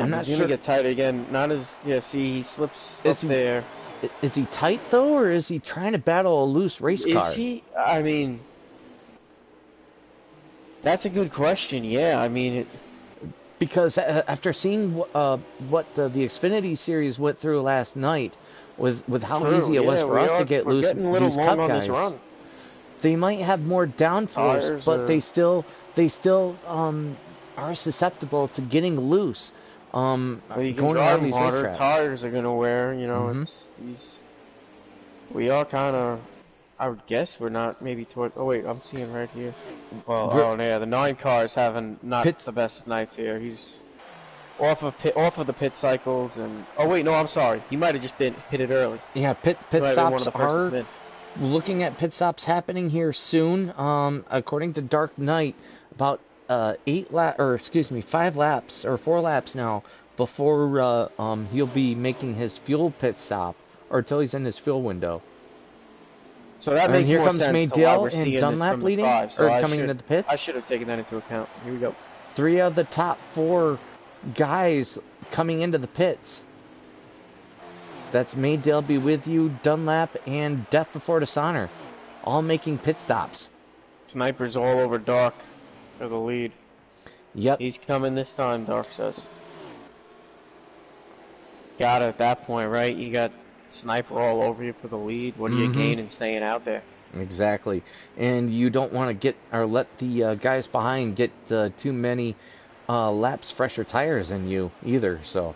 I'm not sure. He's going to get tight again. Not as, see, he slips up there. Is he tight, though, or is he trying to battle a loose race car? Is he? I mean, that's a good question, yeah. I mean, because after seeing what the Xfinity Series went through last night, with how easy it was for us to get loose Cup guys, they might have more downforce, but they still are susceptible to getting loose. You can going drive around these harder. racetracks. Tires are gonna wear. You know, it's these. We are kind of. I would guess we're not maybe toward. Oh wait, I'm seeing right here. Well, the 9 cars having not the best nights here. He's off of the pit cycles, and oh wait, no, I'm sorry. He might have just been pitted early. Yeah, pit stops are looking at pit stops happening here soon. According to Dark Knight, about 5 laps or 4 laps now before he'll be making his fuel pit stop, or until he's in his fuel window. So that makes more sense. Here comes Maydale and Dunlap leading, or coming into the pits. I should have taken that into account. Here we go. 3 of the top 4 guys coming into the pits. That's Maydale Be With You, Dunlap, and Death Before Dishonor, all making pit stops. Snipers all over Dark for the lead. Yep. He's coming this time, Dark says. Got it at that point, right? You got Sniper all over you for the lead. What do you gain in staying out there? Exactly. And you don't want to get or let the guys behind get too many laps fresher tires than you either. So.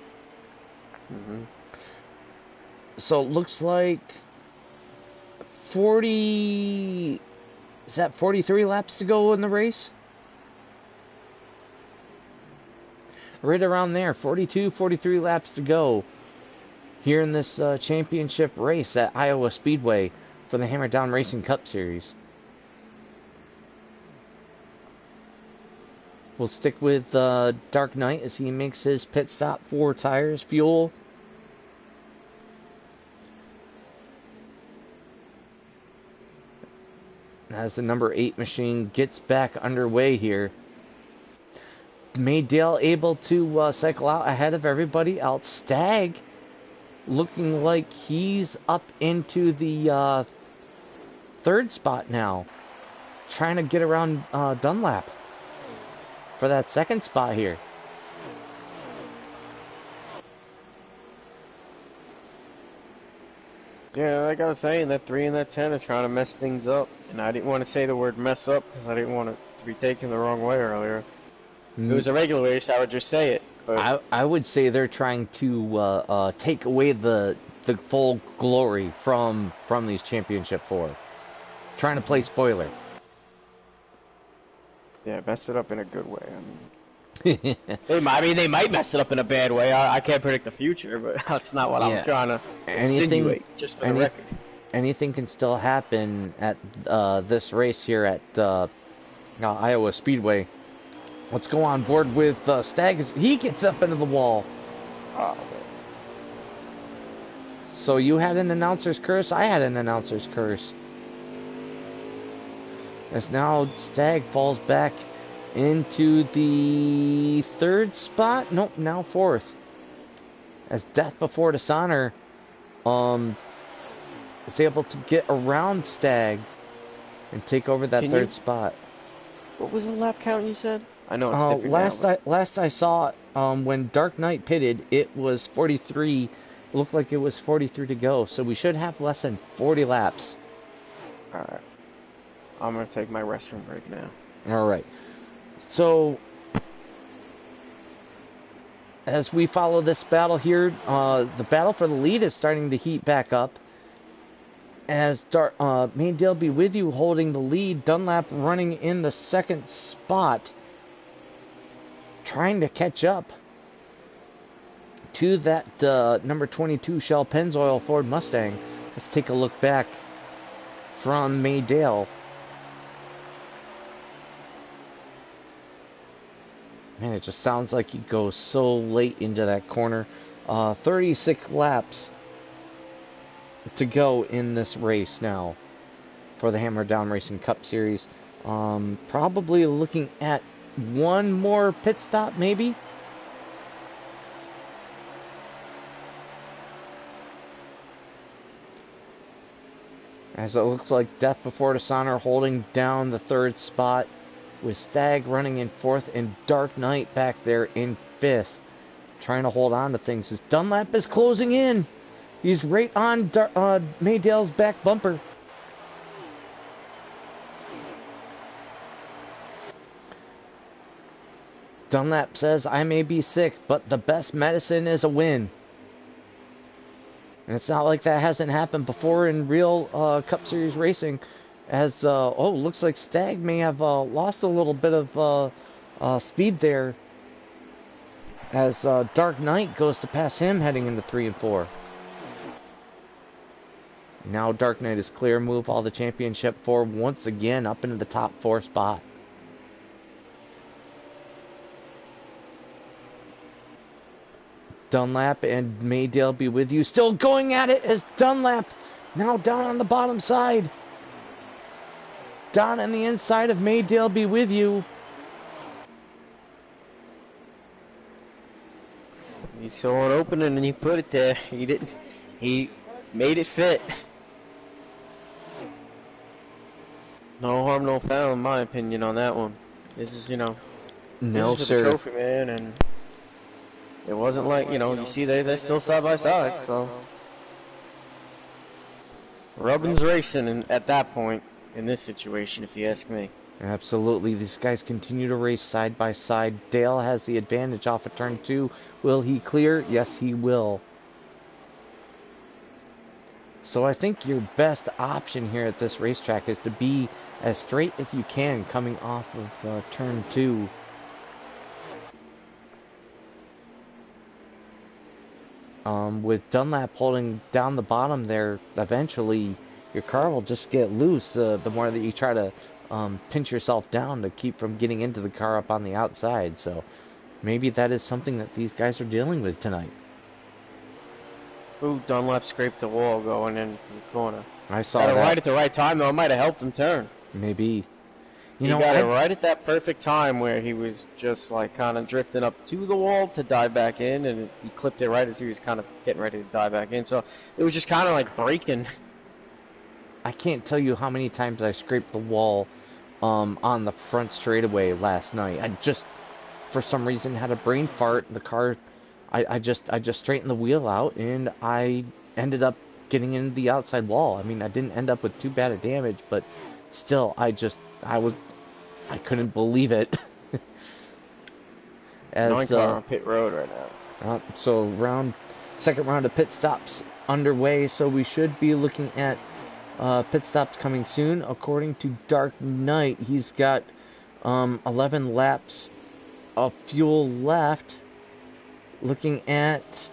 So it looks like 40. Is that 43 laps to go in the race? Right around there, 42, 43 laps to go here in this championship race at Iowa Speedway for the Hammer Down Racing Cup Series. We'll stick with Dark Knight as he makes his pit stop for tires, fuel. As the number 8 machine gets back underway here. Maydale able to cycle out ahead of everybody else. Stag looking like he's up into the 3rd spot now. Trying to get around Dunlap for that 2nd spot here. Yeah, like I was saying, that 3 and that 10 are trying to mess things up. And I didn't want to say the word mess up because I didn't want it to be taken the wrong way earlier. If it was a regular race, I would just say it. But I would say they're trying to take away the full glory from these championship four. Trying to play spoiler. yeah, mess it up in a good way. I mean, they might mess it up in a bad way. I can't predict the future, but that's not what I'm Yeah. trying to Anything, insinuate, just for the any, record. anything can still happen at this race here at Iowa Speedway. Let's go on board with Stagg. He gets up into the wall. Oh, So you had an announcer's curse. I had an announcer's curse. As now Stagg falls back into the third spot. Nope, now fourth. As Death Before Dishonor is able to get around Stagg and take over that can you? third spot. What was the lap count you said? I know it's different now, but Last I saw, when Dark Knight pitted, it was 43. It looked like it was 43 to go, so we should have less than 40 laps. all right. I'm gonna take my restroom break now. All right. So as we follow this battle here, the battle for the lead is starting to heat back up. As Maydale Be With You holding the lead, Dunlap running in the second spot, trying to catch up to that number 22 Shell Pennzoil Ford Mustang. Let's take a look back from Maydale. Man, it just sounds like he goes so late into that corner. 36 laps to go in this race now for the Hammer Down Racing Cup Series. Probably looking at one more pit stop, maybe. As it looks like Death Before Dishonor holding down the third spot, with Stagg running in fourth and Dark Knight back there in fifth, trying to hold on to things as Dunlap is closing in. He's right on Maydale's back bumper. Dunlap says, I may be sick, but the best medicine is a win. And it's not like that hasn't happened before in real Cup Series racing. As, looks like Stagg may have lost a little bit of speed there. As Dark Knight goes to pass him heading into 3 and 4. Now Dark Knight is clear, move all the championship for once again up into the top 4 spot. Dunlap and Maydale Be With You still going at it as Dunlap now down on the bottom side. Down on the inside of Maydale Be With You. He saw an opening and he put it there. He didn't. He made it fit. No harm, no foul, in my opinion, on that one. This is, No, this is for sir. the trophy, man, and it wasn't like, you see they're still side by side, so. Rubbin's racing at that point in this situation, if you ask me. Absolutely. These guys continue to race side by side. Dale has the advantage off of turn 2. Will he clear? Yes, he will. So I think your best option here at this racetrack is to be as straight as you can coming off of turn 2. With Dunlap holding down the bottom there, eventually your car will just get loose the more that you try to pinch yourself down to keep from getting into the car up on the outside. So maybe that is something that these guys are dealing with tonight. Ooh, Dunlap scraped the wall going into the corner. I saw Got it that. right at the right time, though. It might have helped him turn. Maybe. He got it right at that perfect time where he was just like kind of drifting up to the wall to dive back in, and he clipped it right as he was kind of getting ready to dive back in. So it was just kind of like breaking. I can't tell you how many times I scraped the wall on the front straightaway last night. I just, for some reason, had a brain fart. The car, I just straightened the wheel out, and I ended up getting into the outside wall. I mean, I didn't end up with too bad a damage, but still, I couldn't believe it. Nine as car on pit road right now. so second round of pit stops underway. So we should be looking at pit stops coming soon. According to Dark Knight, he's got 11 laps of fuel left. Looking at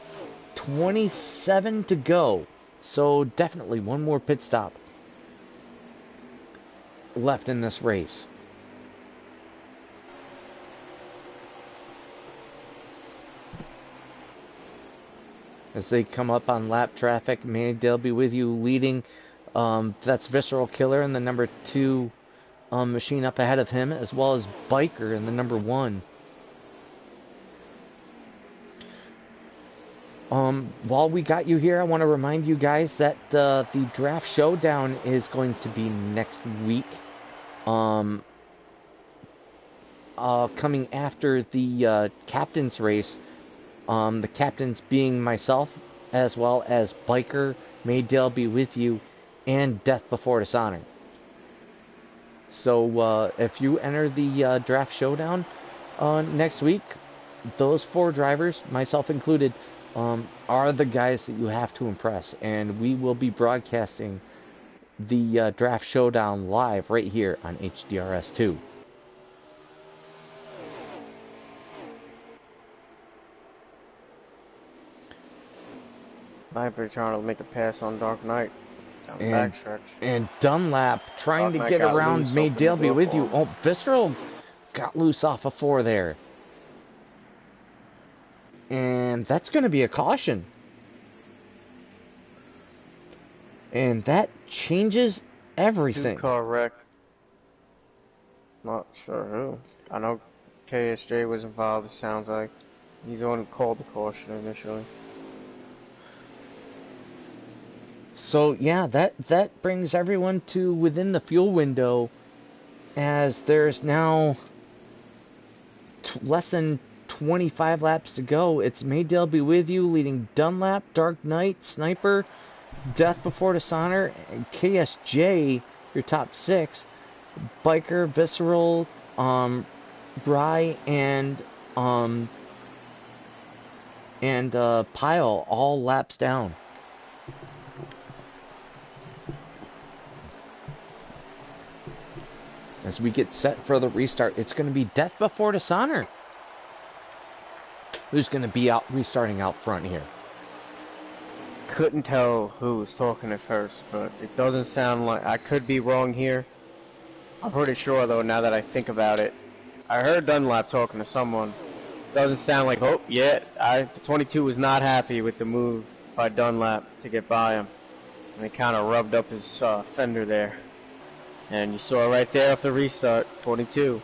27 to go. So definitely one more pit stop left in this race. As they come up on lap traffic, they'll be with you leading. That's Visceral Killer in the number 2 machine up ahead of him, as well as Biker in the number 1. While we got you here, I want to remind you guys that the draft showdown is going to be next week. Coming after the captain's race. The captains being myself, as well as Biker, Maydale be with you, and Death Before Dishonor. So if you enter the draft showdown next week, those 4 drivers, myself included, are the guys that you have to impress, and we will be broadcasting the draft showdown live right here on HDRS 2. Sniper trying to make a pass on Dark Knight down the backstretch. And Dunlap trying to get around Maydale be with you. Oh, Visceral got loose off of 4 there. And that's going to be a caution. And that changes everything. 2-car wreck. Not sure who. I know KSJ was involved, it sounds like. He's the one who called the caution initially. So yeah, that brings everyone to within the fuel window, as there's now less than 25 laps to go. It's Maydale be with you leading Dunlap, Dark Knight, Sniper, Death Before Dishonor, and KSJ, your top 6. Biker, Visceral, Rye, and Pile all laps down. As we get set for the restart, it's going to be Death Before Dishonor who's going to be out restarting out front here. Couldn't tell who was talking at first, but it doesn't sound like... I could be wrong here. I'm pretty sure, though, now that I think about it. I heard Dunlap talking to someone. Doesn't sound like... Oh, yeah, the 22 was not happy with the move by Dunlap to get by him. And he kind of rubbed up his fender there. And you saw right there off the restart, 22.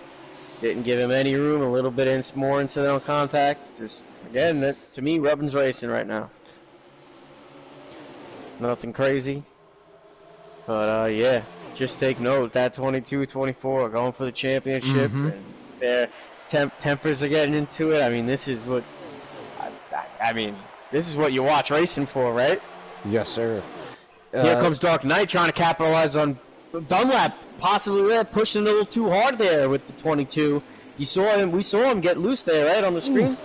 Didn't give him any room, a little bit more incidental contact. Just, again, to me, rubbing's racing right now. Nothing crazy. But, yeah, just take note. That 22-24 are going for the championship. Mm-hmm. And their tempers are getting into it. I mean, this is what... I mean, this is what you watch racing for, right? Yes, sir. Here comes Dark Knight trying to capitalize on Dunlap, possibly pushing a little too hard there with the 22. You saw him. We saw him get loose there, right, on the screen.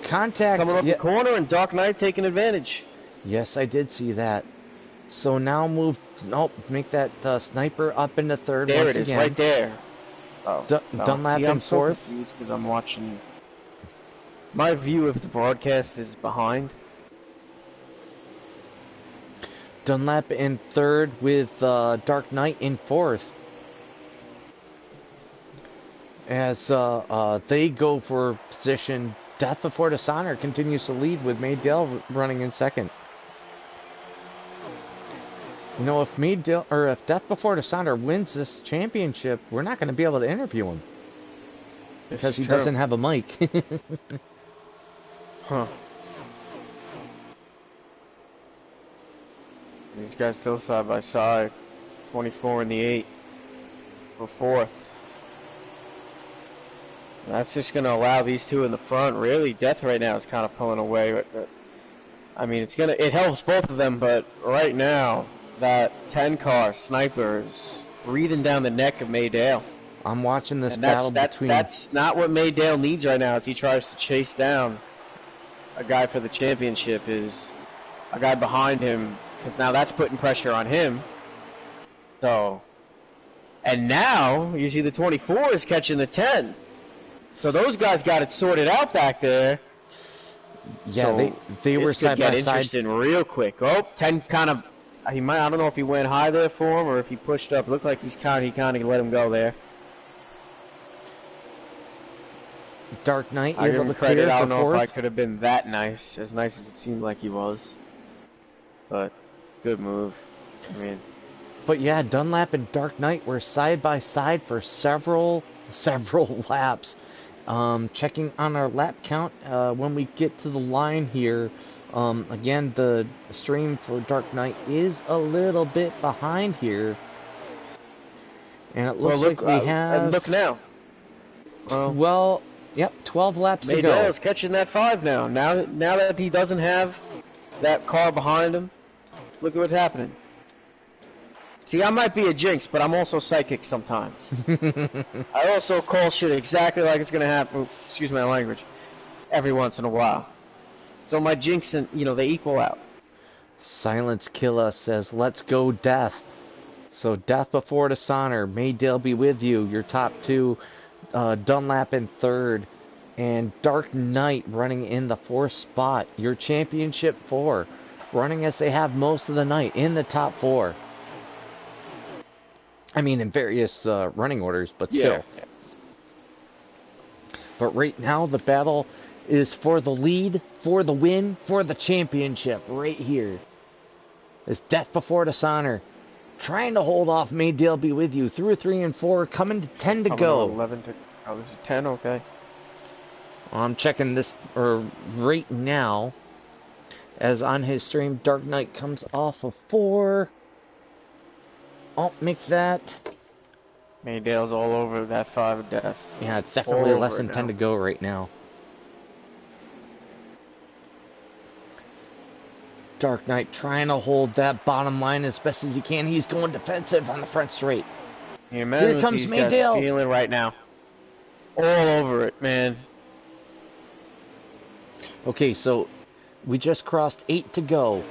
Contact coming up the corner, and Dark Knight taking advantage. Yes, I did see that. So now make that Sniper up into third. There once it is, again. right there. Oh, no. Dunlap See, in I'm so fourth. confused because I'm watching. My view of the broadcast is behind. Dunlap in third with Dark Knight in fourth. As they go for position, Death Before Dishonor continues to lead with Maydale running in second. You know, if Death Before Dishonor wins this championship, we're not going to be able to interview him because he doesn't have a mic. Huh. These guys still side by side. 24 and the 8 for fourth. That's just going to allow these two in the front. Really, Death right now is kind of pulling away. But I mean, it helps both of them. But right now, that 10 car Sniper is breathing down the neck of Maydale. I'm watching this And battle between. that's not what Maydale needs right now as he tries to chase down a guy for the championship, is a guy behind him, because now that's putting pressure on him. So, and now you see the 24 is catching the 10. So those guys got it sorted out back there. Yeah, So they were this could side get by side. interesting real quick. Oh, 10 kind of, he might, I don't know if he went high there for him or if he pushed up. It looked like he kind of let him go there. Dark Knight I give able him to credit. clear I for don't know if I fourth. could have been that nice as it seemed like he was. But good move. I mean, But yeah, Dunlap and Dark Knight were side by side for several laps. Checking on our lap count when we get to the line here. Again, the stream for Dark Knight is a little bit behind here. And it looks like we have... And look now. Well, 12, yep, 12 laps to go. Maydale is catching that 5 now. Now that he doesn't have that car behind him, look at what's happening. See, I might be a jinx, but I'm also psychic sometimes. I also call shit exactly like it's going to happen, excuse my language, every once in a while. So my jinx, and they equal out. Silence Killa says, let's go Death. So Death before dishonor. Maydale be with you. Your top two. Dunlap in third. And Dark Knight running in the fourth spot. Your championship 4. Running as they have most of the night in the top 4. I mean, in various running orders, but still. Yeah. But right now, the battle is for the lead, for the win, for the championship, right here. It's Death before dishonor. Trying to hold off Maydale be with you. Through 3 and 4, coming to 10 to go. 11 to... Oh, this is 10, okay. I'm checking this right now. As on his stream, Dark Knight comes off of 4. I'll make that. Maydale's all over that 5 of Death. Yeah, it's definitely All less over than it 10 now. to go right now. Dark Knight trying to hold that bottom line as best as he can. He's going defensive on the front straight. Yeah, man, Here what comes these guys Maydale. are feeling right now. All over it, man. Okay, so we just crossed 8 to go.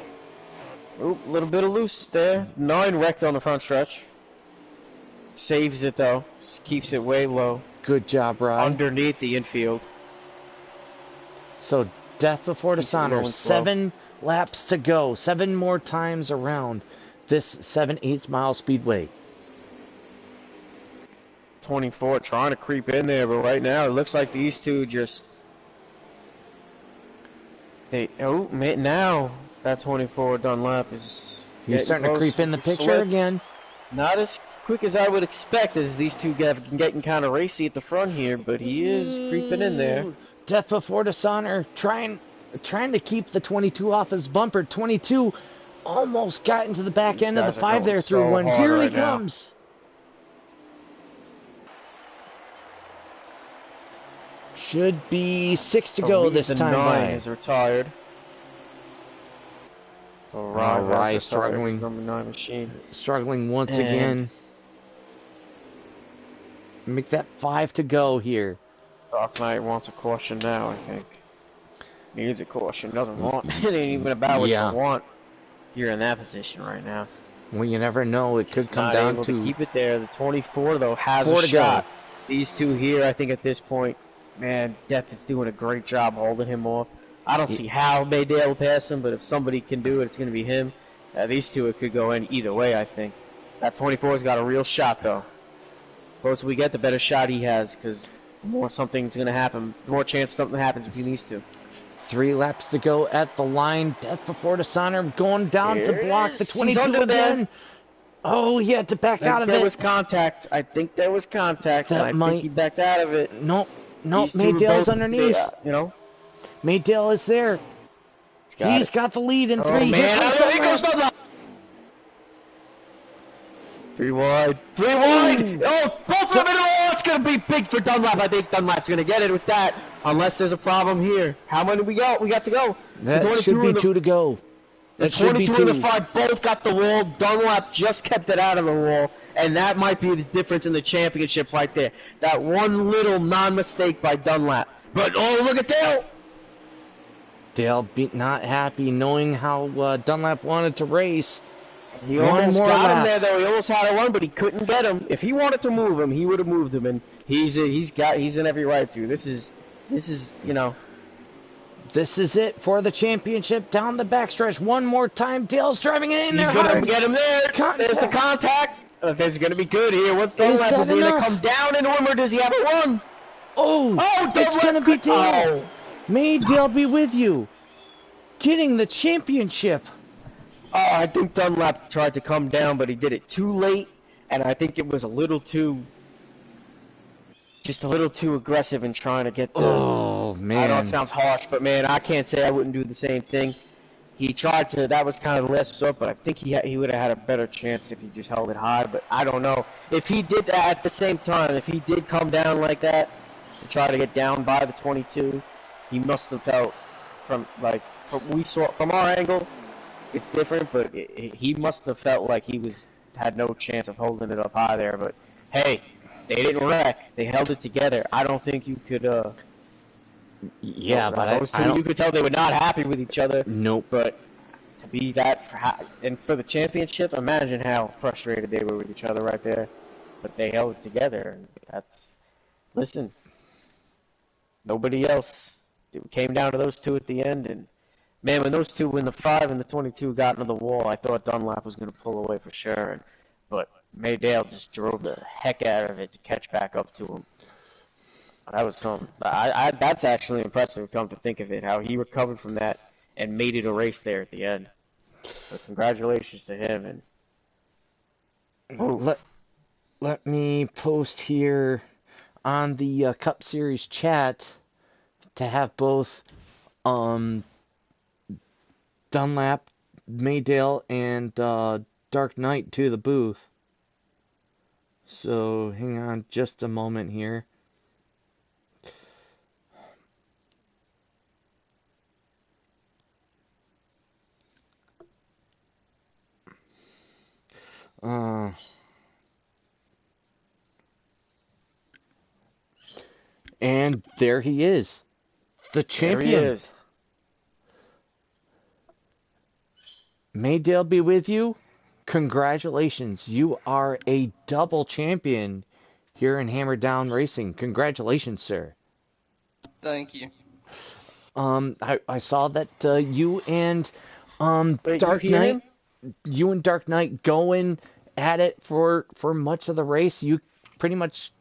Oop, a little bit of loose there. 9 wrecked on the front stretch. Saves it though. Keeps it way low. Good job, Ryan. Underneath the infield. So Death before Keeps it low dishonor. and slow. 7 laps to go. 7 more times around this 7/8 mile speedway. 24 trying to creep in there, but right now it looks like these two just... Now that 24 Dunlap is... He's starting to creep in the picture again. Not as quick as I would expect, as these two getting kind of racy at the front here, but he is creeping in there. Death before dishonor, trying to keep the 22 off his bumper. 22 almost got into the back end of the 5 there through so one. hard Here he right now. comes. Should be 6 to go this time The 9 by. is retired. Rye struggling. Number 9 machine. Struggling once And- again. Make that 5 to go here. Dark Knight wants a caution now, I think. Needs a caution, doesn't want. It ain't even about what Yeah. you want. You're in that position right now. Well, you never know. It could Just come not down able to keep it there. The 24 though has 4 a to shot. go. These two here, I think at this point, man, Death is doing a great job holding him off. I don't see how Maydale will pass him, but if somebody can do it, it's going to be him. These two, it could go in either way, I think. That 24's got a real shot though. The closer we get, the better shot he has, because the more something's going to happen, the more chance something happens between these two. 3 laps to go at the line. Death before dishonor going down to There it block is. the He's 22 under there. again. Oh, he had to back out of There it. was contact. I think there was contact, That and I might- think he backed out of it. Nope. These two were Maydale's both- underneath. You know? Maydale is there. He's got the lead in 3. Oh, Here man. comes There he goes, Dunlap. Dunlap. 3 wide. 3 wide. Oh, both of them in a row. It's going to be big for Dunlap. I think Dunlap's going to get it with that, unless there's a problem here. How many we got? We got to go. That The should 22 be and the- 2 to go. The That should be 22 and the 2. 5 both got the wall. Dunlap just kept it out of the wall. And that might be the difference in the championship right there. That one little non-mistake by Dunlap. But, oh, look at Dale! Dale not happy knowing how Dunlap wanted to race. He One almost more got him lap. there, though. He almost had a run, but he couldn't get him. If he wanted to move him, he would have moved him, and he's in every right to. This is you know. This is it for the championship down the backstretch. One more time. Dale's driving it in there. He's gonna hard. get him there. There's the contact. This is gonna be good here. What's Dunlap? Is he gonna come down into him, or does he have a run? Oh, it's gonna be Dale. May Dale be with you. Getting the championship. Oh, I think Dunlap tried to come down, but he did it too late, and I think it was just a little too aggressive in trying to get the... Oh, man. I know it sounds harsh, but, man, I can't say I wouldn't do the same thing. He tried to... That was kind of the last resort, but I think he would have had a better chance if he just held it high, but I don't know. If he did that at the same time, if he did come down like that to try to get down by the 22, he must have felt from our angle... It's different, but he must have felt like he had no chance of holding it up high there. But hey, they didn't wreck; they held it together. I don't think you could. Yeah, but those two, you could tell they were not happy with each other. Nope. But to be that, and for the championship, imagine how frustrated they were with each other right there. But they held it together, and listen. Nobody else. It came down to those two at the end, and. Man, when those two, when the 5 and the 22 got into the wall, I thought Dunlap was going to pull away for sure. But Maydale just drove the heck out of it to catch back up to him. That was something. That's actually impressive, come to think of it, how he recovered from that and made it a race there at the end. So congratulations to him. And let me post here on the Cup Series chat to have both Dunlap, Maydale, and Dark Knight to the booth. So hang on just a moment here. And there he is, the champion. There he is. May Dale be with you. Congratulations. You are a double champion here in Hammer Down Racing. Congratulations, sir. Thank you. I saw that you and Dark Knight going at it for much of the race. You pretty much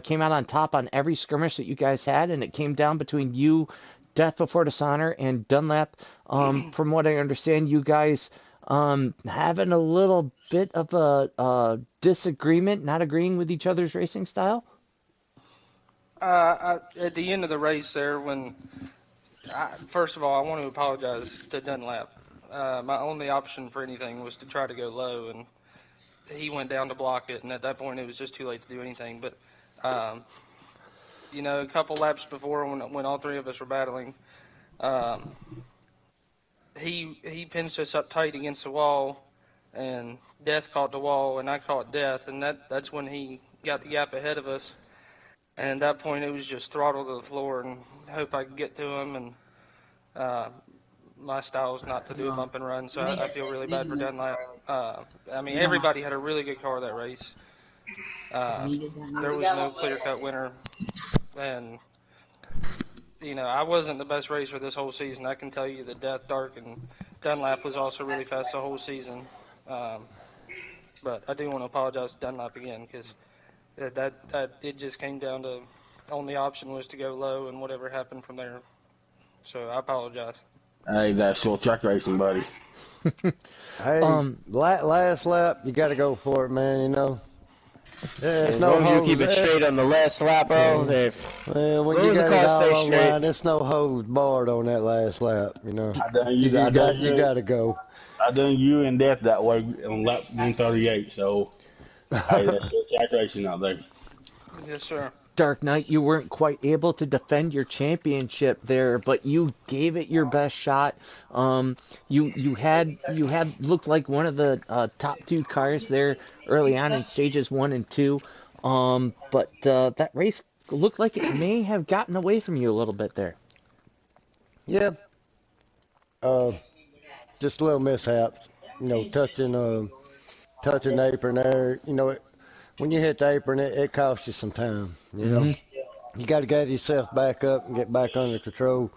came out on top on every skirmish that you guys had, and it came down between you, Death Before Dishonor, and Dunlap. From what I understand, you guys having a little bit of a disagreement, not agreeing with each other's racing style? At the end of the race there, first of all, I want to apologize to Dunlap. My only option for anything was to try to go low, and he went down to block it, and at that point it was just too late to do anything. But a couple laps before, when all three of us were battling, he pinched us up tight against the wall, and Death caught the wall, and I caught Death, and that's when he got the gap ahead of us. And at that point, it was just throttle to the floor and hope I could get to him. And my style is not to do a bump and run, so I feel really bad for Dunlap. Everybody had a really good car that race. There was no clear-cut winner. And, I wasn't the best racer this whole season. I can tell you that Death, Dark, and Dunlap was also really fast the whole season. But I do want to apologize to Dunlap again, because that it just came down to only option was to go low, and whatever happened from there. So I apologize. Hey, that's short track racing, buddy. Hey, last lap, you got to go for it, man. As long as you keep it straight on the last lap, bro. Well, when you got it all on line, there's no holds barred on that last lap. You got to go. I done you and Death that way on lap 138, so hey, that's short track racing out there. Yes, sir. Dark Knight, you weren't quite able to defend your championship there, but you gave it your best shot. You had looked like one of the top two cars there early on in stages 1 and 2. But that race looked like it may have gotten away from you a little bit there. Yeah. Uh, just little mishaps. Touching the apron there. When you hit the apron, it costs you some time. You got to get yourself back up and get back under control.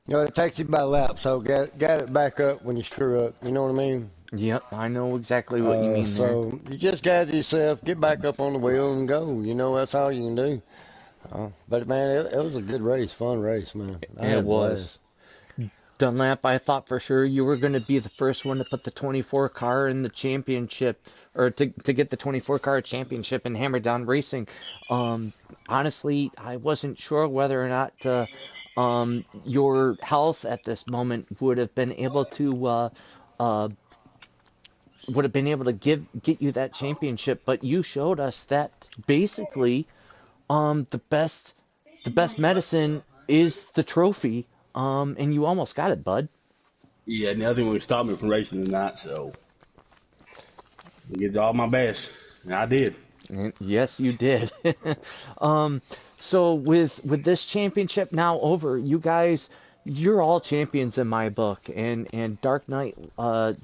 It takes you about a lap, so get it back up when you screw up. You know what I mean? Yep, I know exactly what you mean there. So you just gather yourself, get back up on the wheel, and go. That's all you can do. But man, it was a good race, fun race, man. It was. Dunlap, I thought for sure you were going to be the first one to put the 24 car in the championship, or to get the 24 car championship in Hammer Down Racing. Honestly, I wasn't sure whether or not your health at this moment would have been able to get you that championship, but you showed us that basically the best medicine is the trophy. And you almost got it, bud. Yeah, nothing would stop me from racing tonight, so I did all my best, and I did. Yes, you did. So with this championship now over, you guys, you're all champions in my book. And Dark Knight,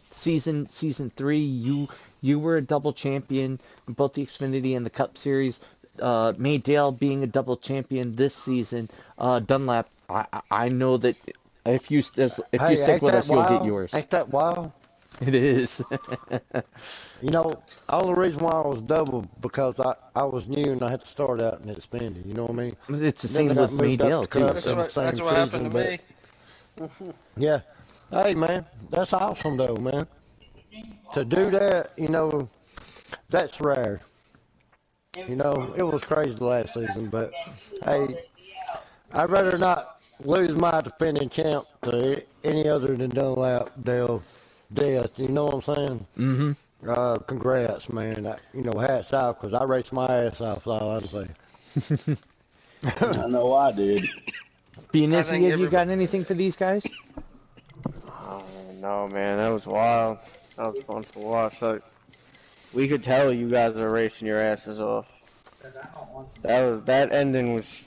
season 3, you were a double champion in both the Xfinity and the Cup Series. Maydale being a double champion this season. Dunlap, I know that if you stick with us, you'll get yours. Ain't that wild? It is. All the reason why I was double because I was new and I had to start out in Xfinity. You know what I mean? It's the same with Maydale too. That's what happened to me. Yeah. Hey man, that's awesome though, man. To do that, that's rare. It was crazy last season, but hey, I'd rather not lose my defending champ to any other than Dunlap, Dale, Death. You know what I'm saying? Mm-hmm. Congrats, man. Hats off, because I raced my ass off, all I'd say. I know I did. Bianesi, have you got anything for these guys? No, man, that was wild. That was fun to watch. We could tell you guys are racing your asses off. That ending was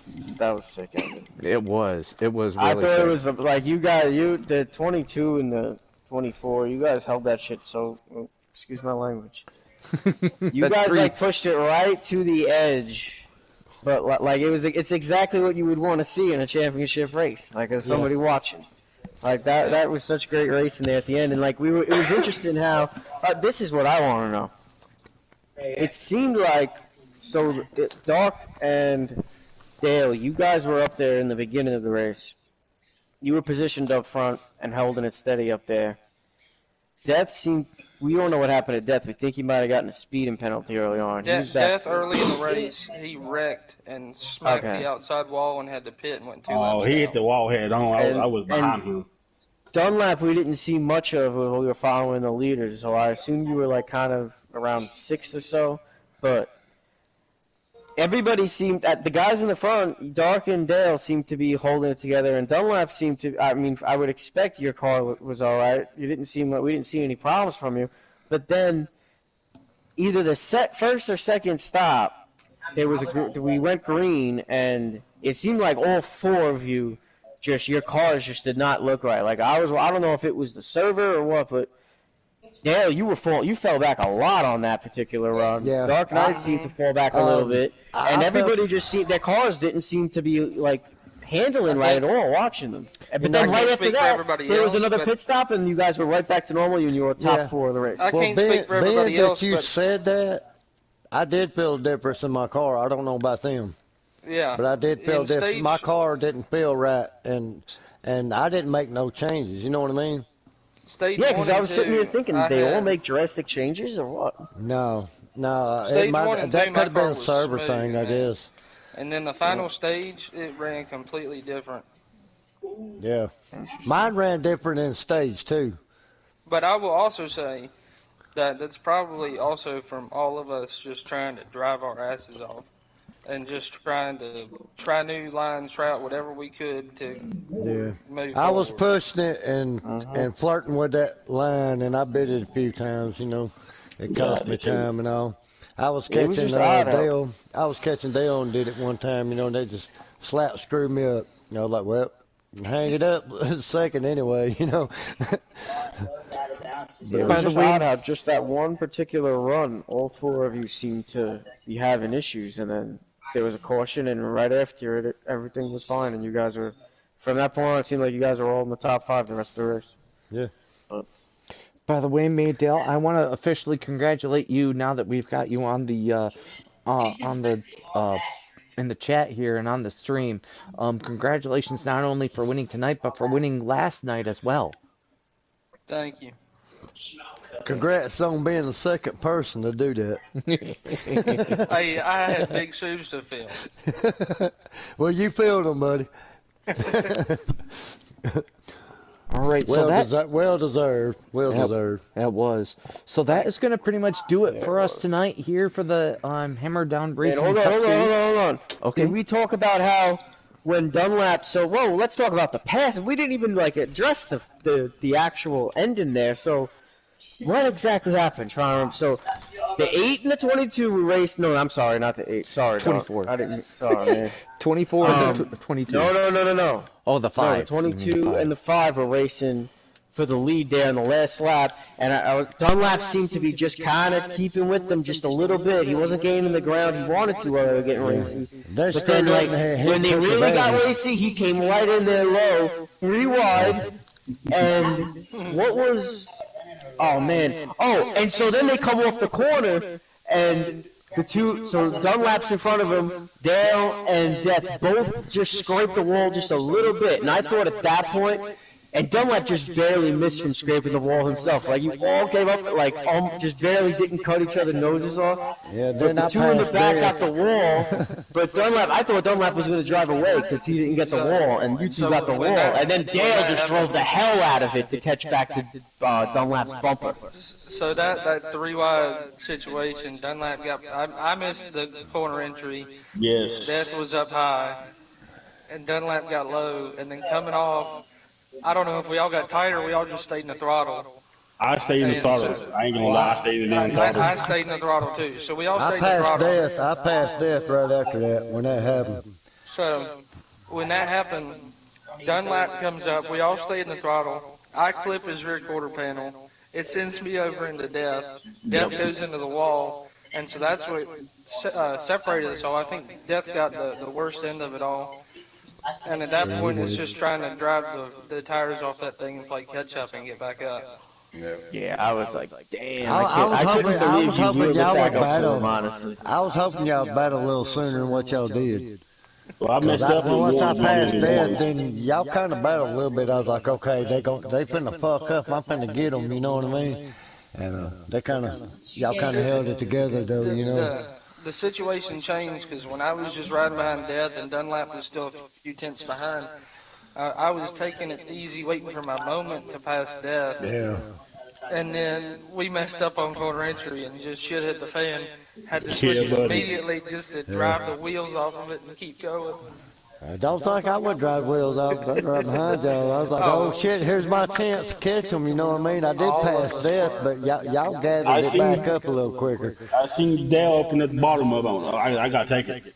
sick ending. It was really I thought sick. it was like the 22 and the 24. You guys held that shit so. Excuse my language. You guys pushed it right to the edge, but it's exactly what you would want to see in a championship race, like as somebody watching. Like that was such great racing there at the end, and it was interesting how. This is what I want to know. It seemed like Doc and Dale, you guys were up there in the beginning of the race. You were positioned up front and holding it steady up there. Death seemed. We don't know what happened to Death. We think he might have gotten a speeding penalty early on. Death early in the race, he wrecked and smacked the outside wall and had to pit and went 2 laps. Oh, he hit the wall head on. I was behind him. Dunlap, we didn't see much of when we were following the leaders, so I assume you were kind of around 6th or so. But everybody seemed, the guys in the front, Dark and Dale seemed to be holding it together, and Dunlap seemed to. I mean, I would expect your car was all right. We didn't see any problems from you, but then either the first or second stop, we went green, and it seemed like all 4 of you. Your cars just did not look right. I don't know if it was the server or what, but Dale, you fell back a lot on that particular run. Yeah. Dark Knight seemed to fall back a little bit, and everybody just seemed their cars didn't seem to be handling right at all. Watching them, but then right after that, there was another pit stop, and you guys were right back to normal, and you were top 4 of the race. I can't speak for everybody else, that you said that, I did feel a difference in my car. I don't know about them. Yeah. But I did feel different. My car didn't feel right, and I didn't make no changes. You know what I mean? Because I was sitting here thinking, they all make drastic changes or what? No. That could have been a server thing, I guess. And then the final stage, it ran completely different. Yeah. Mine ran different in stage, too. But I will also say that's probably also from all of us just trying to drive our asses off. and just trying to try new lines, try out whatever we could to Yeah. move I was forward. pushing it and flirting with that line, and I bit it a few times. You know, it Yeah, I cost me did too. time and all. I was It was catching just odd how. Dale. I was catching Dale and did it one time. You know, and they just slap screwed me up. I was like, well, hang it up a second anyway. You know. It By was the just way, odd how just that one particular run, all four of you seemed to be having issues, and then there was a caution, and right after it, everything was fine, and you guys were, from that point on, it seemed like you guys were all in the top five the rest of the race. Yeah. by the way, Maydale, I want to officially congratulate you now that we've got you on the uh in the chat here and on the stream. Congratulations not only for winning tonight, but for winning last night as well. Thank you. Congrats on being the second person to do that. Hey, I had big shoes to fill. Well, you filled them, buddy. All right, so Well deserved. Well Yep. deserved. that was. So that is going to pretty much do it for us tonight here for the Hammer Down And Racing hold on, Cup hold on, Series. hold on, hold on. Okay. Did we talk about how when Dunlap? So, whoa, let's talk about the pass. We didn't even like address the actual ending there. So, what exactly happened? Trying to remember. So, the 8 and the 22 we raced. No, I'm sorry, not the 8. Sorry, Don. 24. I didn't. Sorry, man. 24 and 22. No. Oh, the No, 5. the You mean 22 5. and the 5 were racing for the lead there in the last lap, and Dunlap seemed to be just kind of keeping with them just a little bit. He wasn't gaining the ground he wanted to while they were getting racy. They But then, screwed up like, and he when they took really got advantage. racy, he came right in there low, 3 wide, and what was... Oh, man. Oh, and so then they come off the corner, and the two... So Dunlap's in front of him, Dale and Death both just scraped the wall just a little bit, and I thought at that point... And Dunlap just barely missed from scraping the wall himself. Like, you all gave up, like, just barely didn't cut each other's noses off. Yeah, But then the I two in the passed back Death. got the wall. But Dunlap, I thought Dunlap was going to drive away because he didn't get the wall, and you two got the wall. And then Dale just drove the hell out of it to catch back to Dunlap's bumper. So that 3 wide situation, Dunlap got. I missed the corner entry. Yes. Death was up high, and Dunlap got low, and then coming off. I don't know if we all got tight or we all just stayed in the throttle. I stayed in the throttle. I ain't gonna lie, I stayed in the throttle. I stayed in the throttle too. So we all I stayed in the passed throttle. Death. I passed Death right after that when that happened. So when that happened, Dunlap comes up. We all stay in the throttle. I clip his rear quarter panel. It sends me over into Death. Death goes into the wall. And so that's what separated us all. I think Death got the worst end of it all. And at that point, it's just trying to drive the tires off that thing and play catch up and get back up. Yeah, I was like, damn. I was hoping y'all would battle. Honestly. I was hoping y'all would battle a little sooner than what y'all did. Well, I messed up. Once I passed Death, then y'all kind of battled a little bit. I was like, okay, they finna fuck up. I'm finna get them. You know what I mean? And y'all kind of held it together though. You know. The situation changed because when I was just riding behind Death and Dunlap was still a few tenths behind, I was taking it easy, waiting for my moment to pass Death. Yeah. And then we messed up on corner entry and just shit hit the fan. Had to switch it buddy. immediately just to drive the wheels off of it and keep going. I don't think I would drive wheels off. I'd ride behind y'all. I was like, oh shit, here's my chance to catch them. You know what I mean? I did pass Death, but y'all gathered it back up a little quicker. I seen Dale open at the bottom of it. I gotta take it.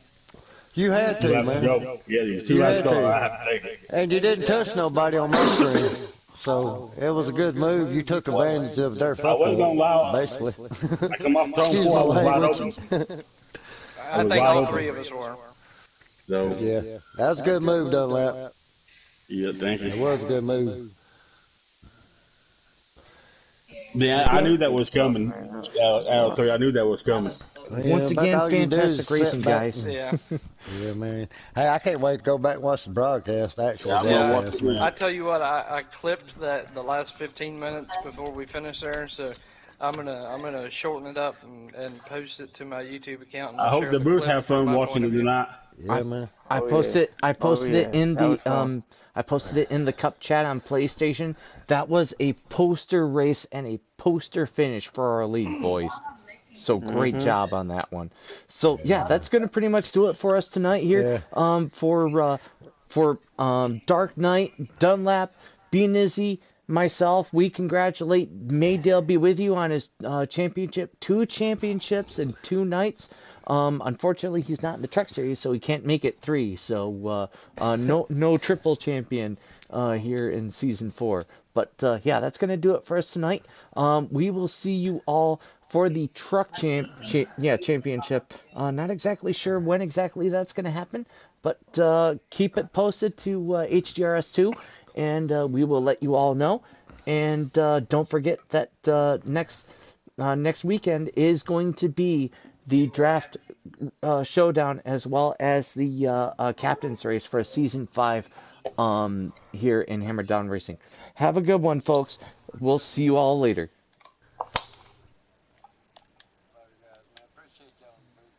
You had Two to, laps to man. go. Yeah, there's 2 You laps had to go. to. I have to take it. And you didn't touch nobody on my screen. So it was a good move. You took advantage of their fuck wasn't gonna lie. up, basically. I come off turn Excuse 4, I my was wide language. open. I think all 3 of us were. So, Yeah, that was a good move, Dunlap. yeah, thank It you. was a good move. Yeah, I knew that was coming. Out of 3, I knew that was coming. Once about again, all you do is fantastic sit racing, back. guys. Yeah. Yeah, man. Hey, I can't wait to go back and watch the broadcast, actually. Yeah, I'm gonna watch it. I tell you what, I clipped the last 15 minutes before we finished there, so I'm gonna shorten it up and post it to my YouTube account. And I hope share the the Bruce clip have from fun my watching point it of view. tonight. Yeah, man. I Oh, posted yeah. it in That was the fun. I posted it in the Cup chat on PlayStation. That was a poster race and a poster finish for our league, boys. So great Mhm. job on that one. So yeah, that's gonna pretty much do it for us tonight here. Yeah. For Dark Knight, Dunlap, B Nizzy, myself, we congratulate Maydale be with you on his championship, 2 championships in 2 nights. Unfortunately, he's not in the Truck Series, so he can't make it 3. So no triple champion here in season 4. But yeah, that's gonna do it for us tonight. We will see you all for the championship. Not exactly sure when exactly that's gonna happen, but keep it posted to HDRS2, and we will let you all know. And don't forget that next weekend is going to be the draft showdown, as well as the captain's race for season 5 here in Hammer Down Racing. Have a good one, folks. We'll see you all later.